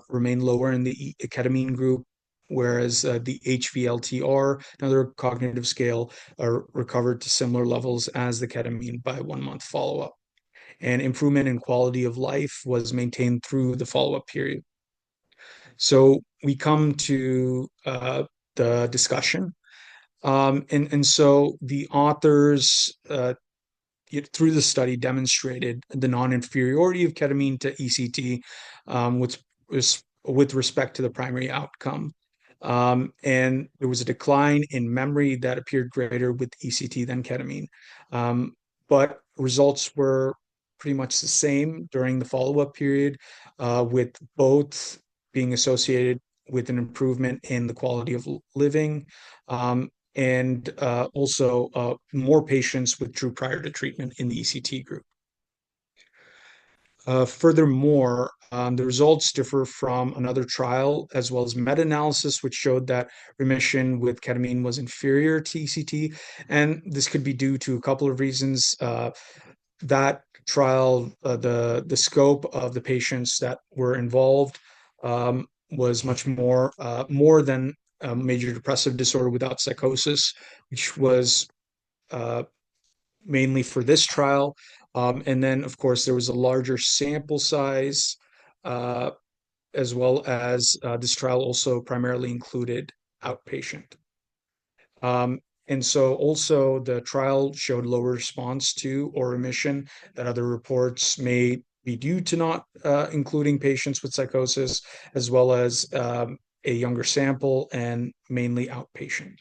S4: remain lower in the ketamine group, whereas the HVLTR, another cognitive scale, recovered to similar levels as the ketamine by 1 month follow-up. And improvement in quality of life was maintained through the follow-up period. So we come to the discussion. And so the authors through the study demonstrated the non-inferiority of ketamine to ECT, with respect to the primary outcome. And there was a decline in memory that appeared greater with ECT than ketamine. But results were pretty much the same during the follow-up period, with both being associated with an improvement in the quality of living, and also more patients withdrew prior to treatment in the ECT group. Furthermore, the results differ from another trial as well as meta-analysis, which showed that remission with ketamine was inferior to ECT. And this could be due to a couple of reasons. That trial, the scope of the patients that were involved was much more than major depressive disorder without psychosis, which was mainly for this trial. And then, of course, there was a larger sample size, as well as this trial also primarily included outpatient. And so also the trial showed lower response to or remission that other reports may be due to not including patients with psychosis, as well as a younger sample and mainly outpatient.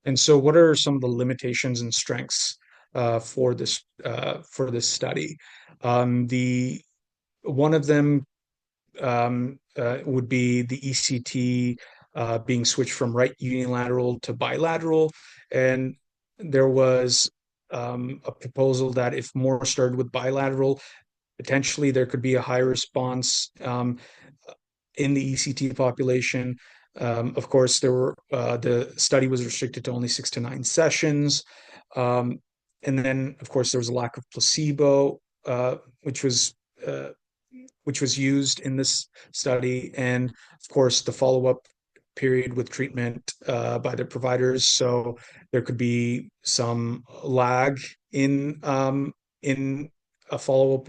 S4: And so what are some of the limitations and strengths for this study? One of them would be the ECT being switched from right unilateral to bilateral. And there was a proposal that if more started with bilateral, potentially there could be a higher response in the ECT population. Of course, the study was restricted to only 6 to 9 sessions. And then, of course, there was a lack of placebo, which was used in this study, and of course the follow-up period with treatment by the providers. So there could be some lag in a follow-up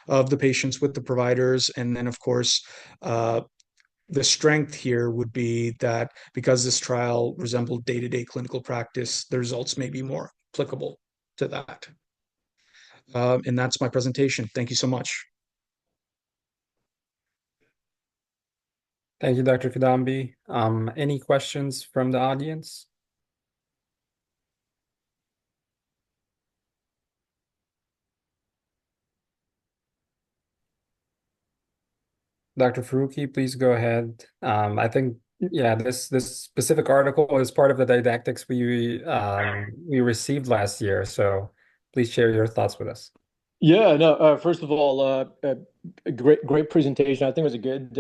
S4: of the patients with the providers. And then, of course, the strength here would be that because this trial resembled day-to-day clinical practice, the results may be more applicable to that. And that's my presentation. Thank you so much.
S2: Thank you, Dr. Kidambi. Any questions from the audience? Dr. Faruqi, please go ahead. I think, yeah, this specific article is part of the didactics we received last year. So please share your thoughts with us.
S3: Yeah, no, first of all, a great presentation. I think it was a good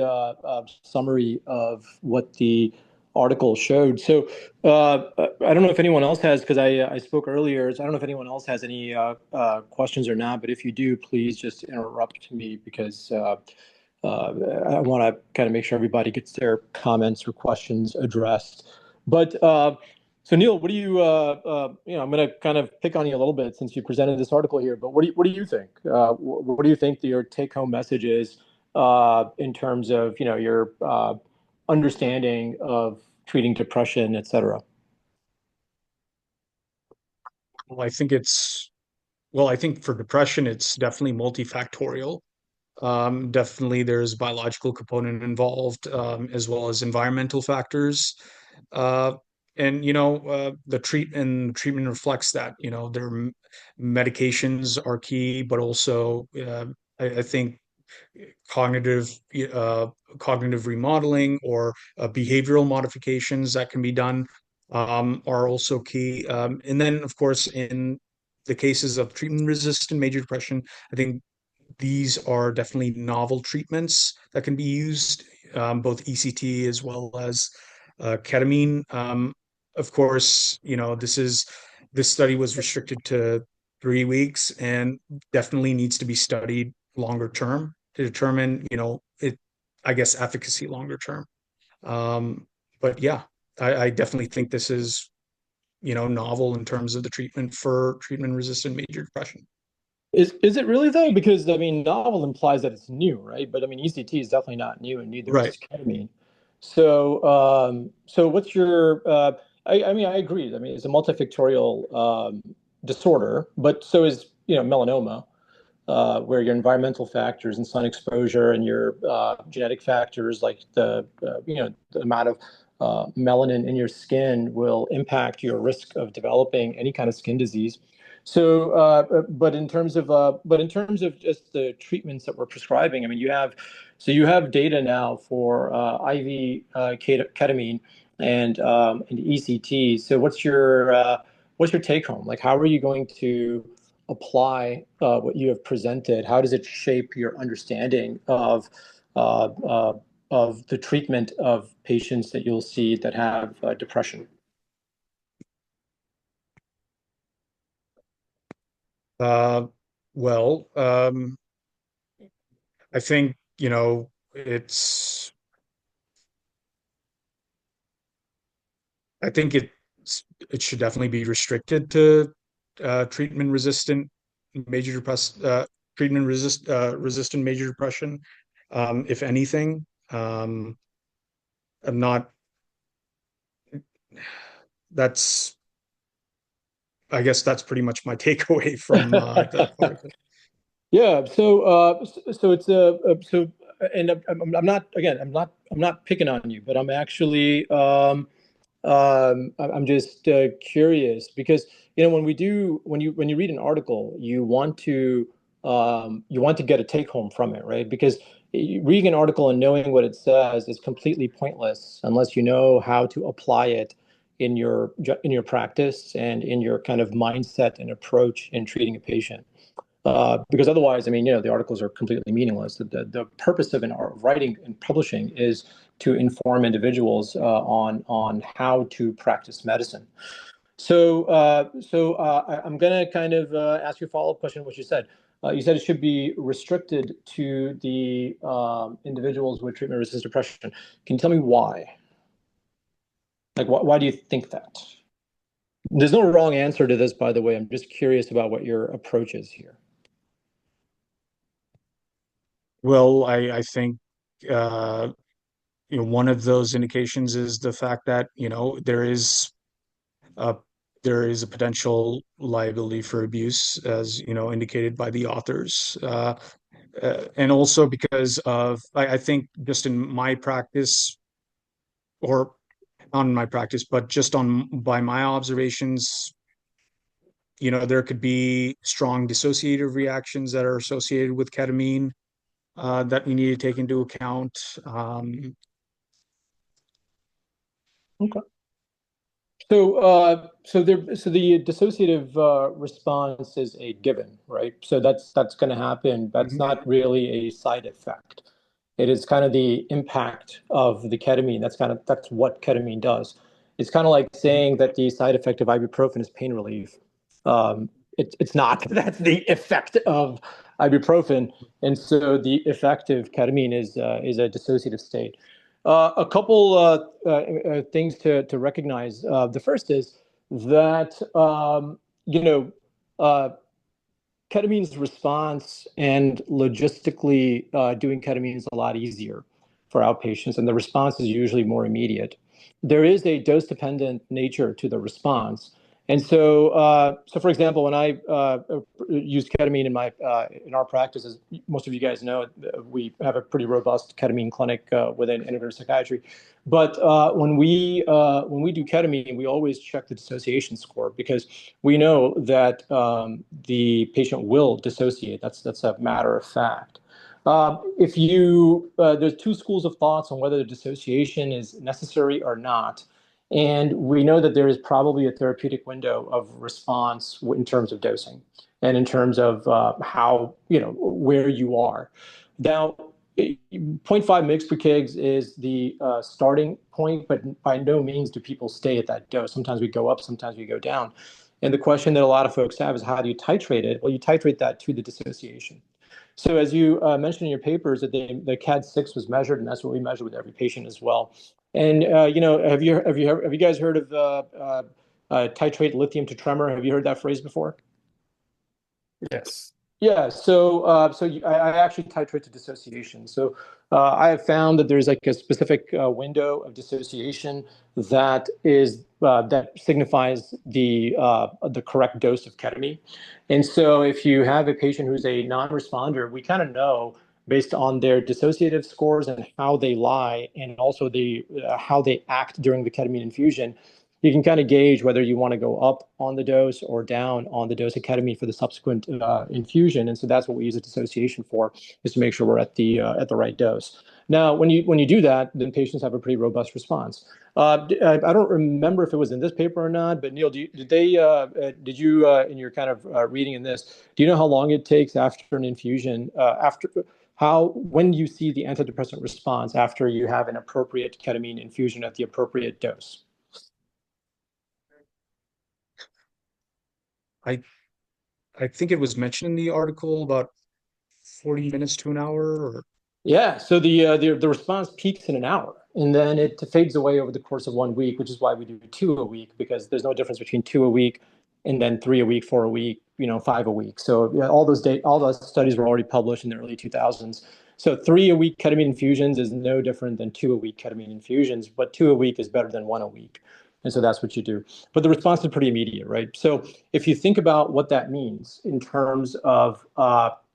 S3: summary of what the article showed. So I don't know if anyone else has, because I spoke earlier, so I don't know if anyone else has any questions or not, but if you do, please just interrupt me, because I want to kind of make sure everybody gets their comments or questions addressed. But so Neil, what do you, I'm going to kind of pick on you a little bit since you presented this article here, but what do you think? What do you think your take-home message is in terms of, your understanding of treating depression, et cetera?
S4: Well, I think for depression, it's definitely multifactorial. Definitely there's biological component involved, as well as environmental factors. And the treatment reflects that. Their medications are key, but also I think cognitive remodeling or behavioral modifications that can be done are also key. And then, of course, in the cases of treatment-resistant major depression, I think these are definitely novel treatments that can be used, both ECT as well as ketamine. Of course, this study was restricted to 3 weeks and definitely needs to be studied longer term to determine, I guess, efficacy longer term. But yeah, I definitely think this is, novel in terms of the treatment for treatment-resistant major depression.
S3: Is it really though? Because novel implies that it's new, right? But ECT is definitely not new, and neither
S4: Right.
S3: is ketamine. So, so what's your? I mean, I agree. I mean, it's a multifactorial disorder, but so is, melanoma, where your environmental factors and sun exposure and your genetic factors like the amount of melanin in your skin will impact your risk of developing any kind of skin disease. So, but in terms of just the treatments that we're prescribing, I mean, you have data now for IV ketamine and ECT. So, what's your take home? Like, how are you going to apply what you have presented? How does it shape your understanding uh, uh, of the treatment of patients that you'll see that have depression?
S4: Uh, well, I think, I think it should definitely be restricted to treatment resistant major depress resistant major depression. If anything, I'm not. That's I guess that's pretty much my takeaway from that part of it.
S3: Yeah. So it's and I'm not, again, I'm not picking on you, but I'm actually I'm just curious because when you read an article, you want to get a take home from it, right? Because reading an article and knowing what it says is completely pointless unless you know how to apply it in your practice and in your kind of mindset and approach in treating a patient. Because otherwise, I mean, the articles are completely meaningless. The purpose of writing and publishing is to inform individuals on how to practice medicine. I'm going to kind of ask you a follow-up question, what you said. You said it should be restricted to the individuals with treatment-resistant depression. Can you tell me why? Like, why do you think that? There's no wrong answer to this, by the way. I'm just curious about what your approach is here.
S4: Well, I think uh, one of those indications is the fact that a there is a potential liability for abuse, as indicated by the authors, and also because of I think just in my practice, or not in my practice, but just on by my observations, there could be strong dissociative reactions that are associated with ketamine that we need to take into account.
S3: Okay. So the dissociative response is a given, right? So that's going to happen. That's
S4: Mhm.
S3: not really a side effect. It is kind of the impact of the ketamine. That's what ketamine does. It's kind of like saying that the side effect of ibuprofen is pain relief. It's not. That's the effect of ibuprofen, and so the effect of ketamine is a dissociative state. A couple things to recognize. The first is that you know uh, ketamine's response and logistically doing ketamine is a lot easier for outpatients, and the response is usually more immediate. There is a dose-dependent nature to the response. And so for example, when I use ketamine in our practice, as most of you guys know, we have a pretty robust ketamine clinic within integrative psychiatry. But when we do ketamine, we always check the dissociation score because we know that the patient will dissociate. That's a matter of fact. There's two schools of thoughts on whether the dissociation is necessary or not. And we know that there is probably a therapeutic window of response in terms of dosing and in terms of where you are. Now, zero point 0.5 mg per kg is the starting point, but by no means do people stay at that dose. Sometimes we go up, sometimes we go down. And the question that a lot of folks have is, how do you titrate it? Well, you titrate that to the dissociation. So as you mentioned in your papers, that the CAD-6 was measured, and that's what we measure with every patient as well. And have you guys heard of titrate lithium to tremor? Have you heard that phrase before?
S2: Yes.
S3: Yeah, I actually titrate to dissociation. I have found that there's like a specific window of dissociation that signifies the correct dose of ketamine. And so if you have a patient who's a non-responder, we kind of know based on their dissociative scores and how they lie, and also how they act during the ketamine infusion, you can kind of gauge whether you want to go up on the dose or down on the dose of ketamine for the subsequent infusion. And so that's what we use a dissociation for, is to make sure we're at the right dose. Now, when you do that, then patients have a pretty robust response. I don't remember if it was in this paper or not, but Neil, did you in your kind of reading in this, do you know how long it takes after an infusion, when you see the antidepressant response after you have an appropriate ketamine infusion at the appropriate dose?
S4: I I think it was mentioned in the article about 40 minutes to an hour or
S3: Yeah, so the response peaks in an hour, and then it fades away over the course of 1 week, which is why we do two a week, because there's no difference between two a week and then three a week, four a week, five a week. So yeah, all those studies were already published in the early 2000s. So three a week ketamine infusions is no different than two a week ketamine infusions, but two a week is better than one a week. And so that's what you do. But the response is pretty immediate, right? So if you think about what that means in terms of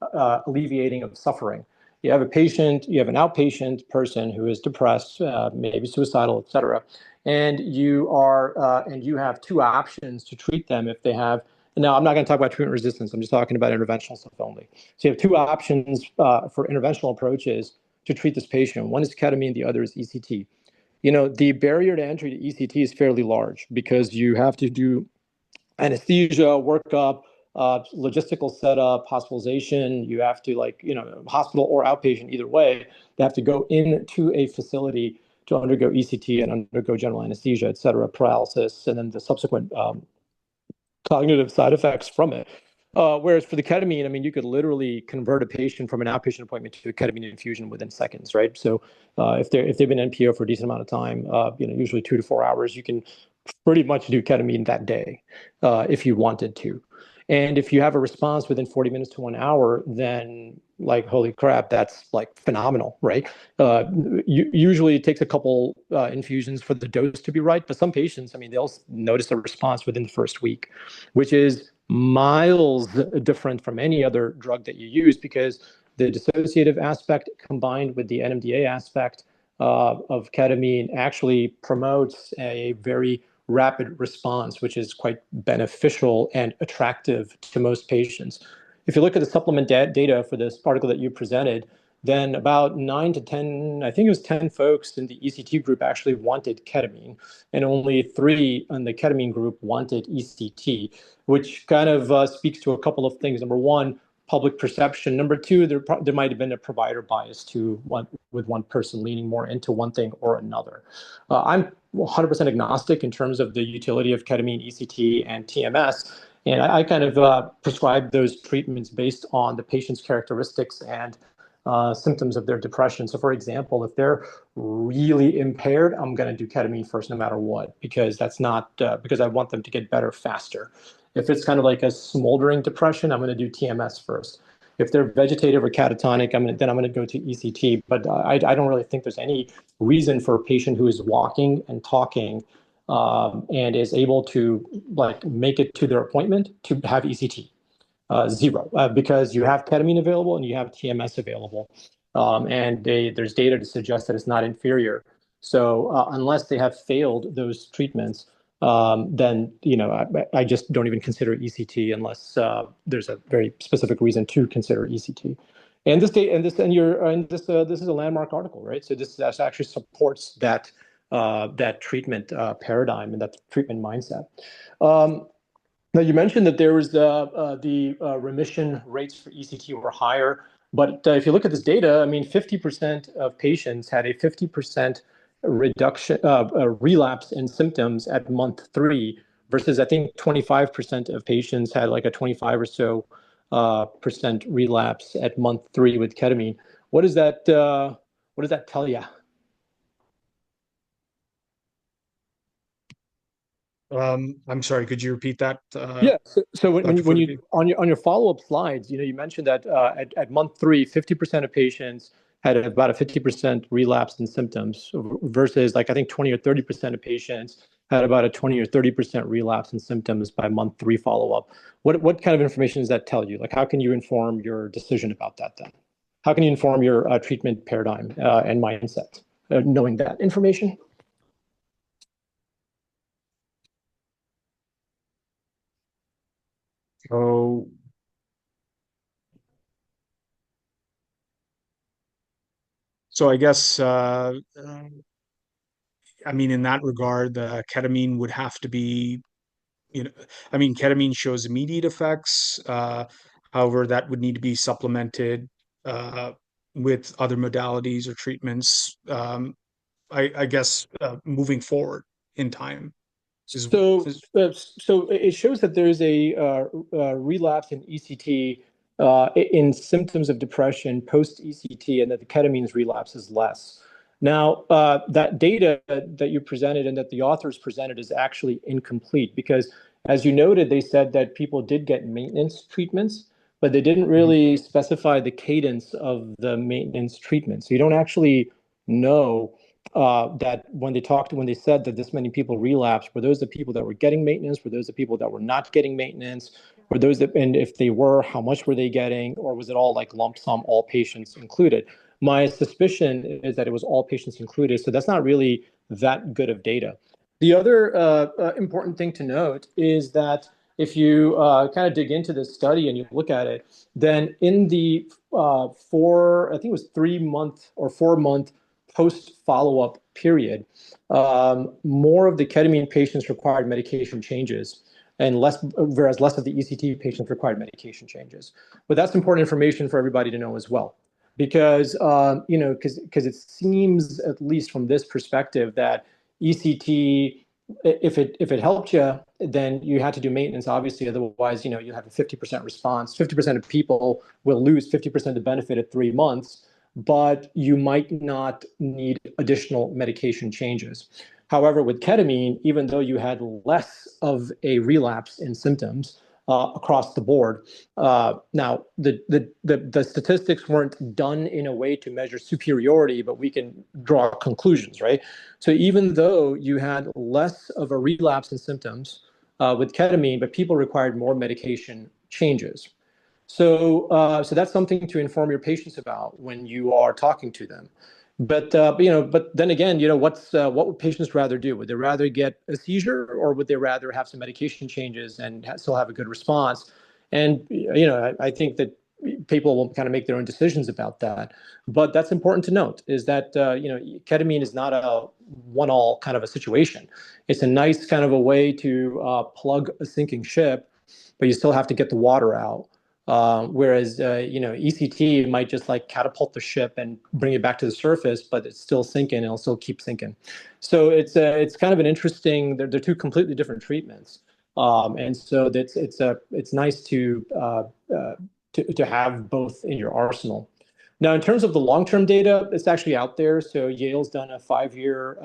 S3: alleviating of suffering, you have an outpatient person who is depressed, maybe suicidal, et cetera, and you have two options to treat them if they have. Now, I'm not going to talk about treatment resistance. I'm just talking about interventional stuff only. So you have two options for interventional approaches to treat this patient. One is ketamine, the other is ECT. The barrier to entry to ECT is fairly large because you have to do anesthesia, workup, logistical setup, hospitalization. You have to hospital or outpatient, either way, they have to go into a facility to undergo ECT and undergo general anesthesia, et cetera, paralysis, and then the subsequent cognitive side effects from it. Whereas for the ketamine, I mean, you could literally convert a patient from an outpatient appointment to a ketamine infusion within seconds, right? So if they've been NPO for a decent amount of time, usually 2 to 4 hours, you can pretty much do ketamine that day if you wanted to. And if you have a response within 40 minutes to 1 hour, then holy crap, that's phenomenal, right? Usually it takes a couple infusions for the dose to be right, but some patients, I mean, they'll notice a response within the first week, which is miles different from any other drug that you use, because the dissociative aspect combined with the NMDA aspect of ketamine actually promotes a very rapid response, which is quite beneficial and attractive to most patients. If you look at the supplement data for this article that you presented, then about 9 to 10, I think it was 10 folks in the ECT group actually wanted ketamine, and only 3 in the ketamine group wanted ECT, which kind of speaks to a couple of things. Number one, public perception. Number two, there might have been a provider bias with one person leaning more into one thing or another. I'm 100% agnostic in terms of the utility of ketamine, ECT, and TMS. And I kind of prescribe those treatments based on the patient's characteristics and symptoms of their depression. So, for example, if they're really impaired, I'm going to do ketamine first, no matter what, because because I want them to get better faster. If it's kind of like a smoldering depression, I'm going to do TMS first. If they're vegetative or catatonic, I'm going to go to ECT. But I don't really think there's any reason for a patient who is walking and talking and is able to make it to their appointment to have ECT. Zero, because you have ketamine available and you have TMS available, and there's data to suggest that it's not inferior. So unless they have failed those treatments, then I just don't even consider ECT unless there's a very specific reason to consider ECT. And this is a landmark article, right? So this actually supports that treatment paradigm and that treatment mindset. Now, you mentioned that there was the remission rates for ECT were higher, but if you look at this data, I mean, 50% of patients had a 50% reduction, relapse in symptoms at month 3, versus I think 25% of patients had like a 25 or so percent relapse at month 3 with ketamine. What does that tell you?
S4: I'm sorry, could you repeat that?
S3: Yeah. So
S4: Dr.
S3: when you
S4: Furby?
S3: on your follow-up slides, you mentioned that at month 3, 50% of patients had about a 50% relapse in symptoms versus like I think 20 or 30% of patients had about a 20 or 30% relapse in symptoms by month 3 follow-up. What kind of information does that tell you? Like, how can you inform your decision about that then? How can you inform your treatment paradigm and mindset, knowing that information?
S4: Oh, so I guess, I mean, in that regard, the ketamine would have to be, you know, I mean, ketamine shows immediate effects. However, that would need to be supplemented uh, with other modalities or treatments. I guess moving forward in time
S3: So,
S4: is
S3: so it shows that there's a relapse in ECT in symptoms of depression post ECT, and that the ketamine's relapse is less. Now, that data that you presented and that the authors presented is actually incomplete because, as you noted, they said that people did get maintenance treatments, but they didn't really specify the cadence of the maintenance treatment. So you don't actually know that when they said that this many people relapsed, were those the people that were getting maintenance? Were those the people that were not getting maintenance? Were those that, and if they were, how much were they getting? Or was it all like lump sum, all patients included? My suspicion is that it was all patients included. So that's not really that good of data. The other important thing to note is that if you kind of dig into this study and you look at it, then in the I think it was 3 month or 4 month post follow-up period, more of the ketamine patients required medication changes, and whereas less of the ECT patients required medication changes. But that's important information for everybody to know as well, because because it seems, at least from this perspective, that ECT, if it helped you, then you had to do maintenance, obviously. Otherwise, you have a 50% response. 50% of people will lose 50% of the benefit at 3 months, but you might not need additional medication changes. However, with ketamine, even though you had less of a relapse in symptoms across the board, now the statistics weren't done in a way to measure superiority, but we can draw conclusions, right? So even though you had less of a relapse in symptoms with ketamine, but people required more medication changes. So that's something to inform your patients about when you are talking to them. But then again, what would patients rather do? Would they rather get a seizure, or would they rather have some medication changes and still have a good response? And I think that people will kind of make their own decisions about that. But that's important to note, is that ketamine is not a one-all kind of a situation. It's a nice kind of a way to plug a sinking ship, but you still have to get the water out. Whereas ECT might just like catapult the ship and bring it back to the surface, but it's still sinking and it'll still keep sinking. So it's kind of an interesting. They're two completely different treatments, and so it's nice to have both in your arsenal. Now, in terms of the long-term data, it's actually out there. So Yale's done a 5-year.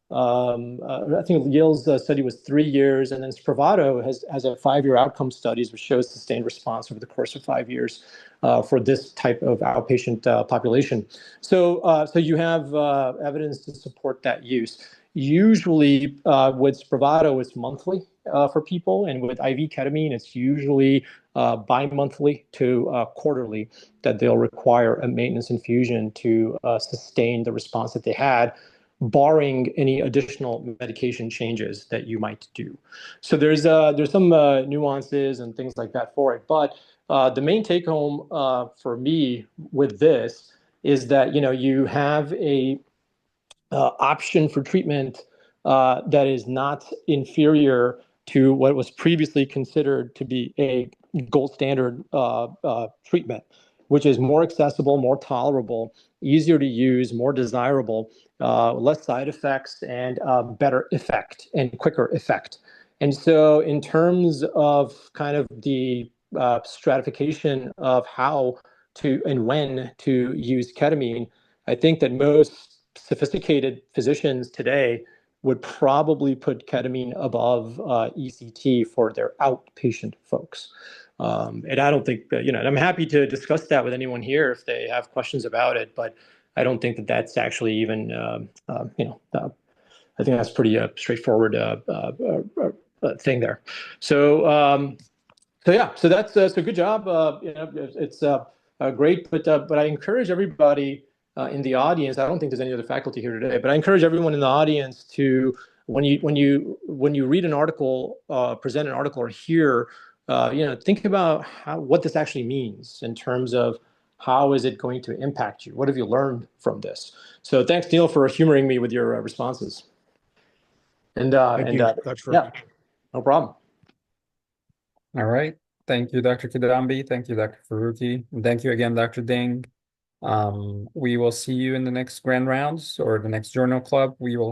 S3: I think Yale's study was 3 years, and then Spravato has a 5-year outcome studies, which shows sustained response over the course of 5 years for this type of outpatient population. So you have evidence to support that use. Usually with Spravato, it's monthly for people, and with IV ketamine, it's usually bi-monthly to quarterly that they'll require a maintenance infusion to sustain the response that they had, barring any additional medication changes that you might do. So there's some nuances and things like that for it. But the main take home for me with this is that you have a option for treatment that is not inferior to what was previously considered to be a gold standard treatment, which is more accessible, more tolerable, easier to use, more desirable, less side effects, and better effect and quicker effect. And so, in terms of kind of the stratification of how to and when to use ketamine, I think that most sophisticated physicians today would probably put ketamine above ECT for their outpatient folks. And I don't think that, and I'm happy to discuss that with anyone here if they have questions about it, but I don't think that that's actually even, I think that's pretty straightforward thing there. So that's so good job. It's great, but I encourage everybody in the audience. I don't think there's any other faculty here today, but I encourage everyone in the audience to when you read an article, present an article, or hear, think about what this actually means in terms of how is it going to impact you? What have you learned from this? So thanks, Neil, for humoring me with your responses.
S4: Thank you, Dr.
S3: Yeah, no problem.
S2: All right. Thank you, Dr. Kidambi. Thank you, Dr. Faruqi. And thank you again, Dr. Ding. We will see you in the next grand rounds or the next journal club. We will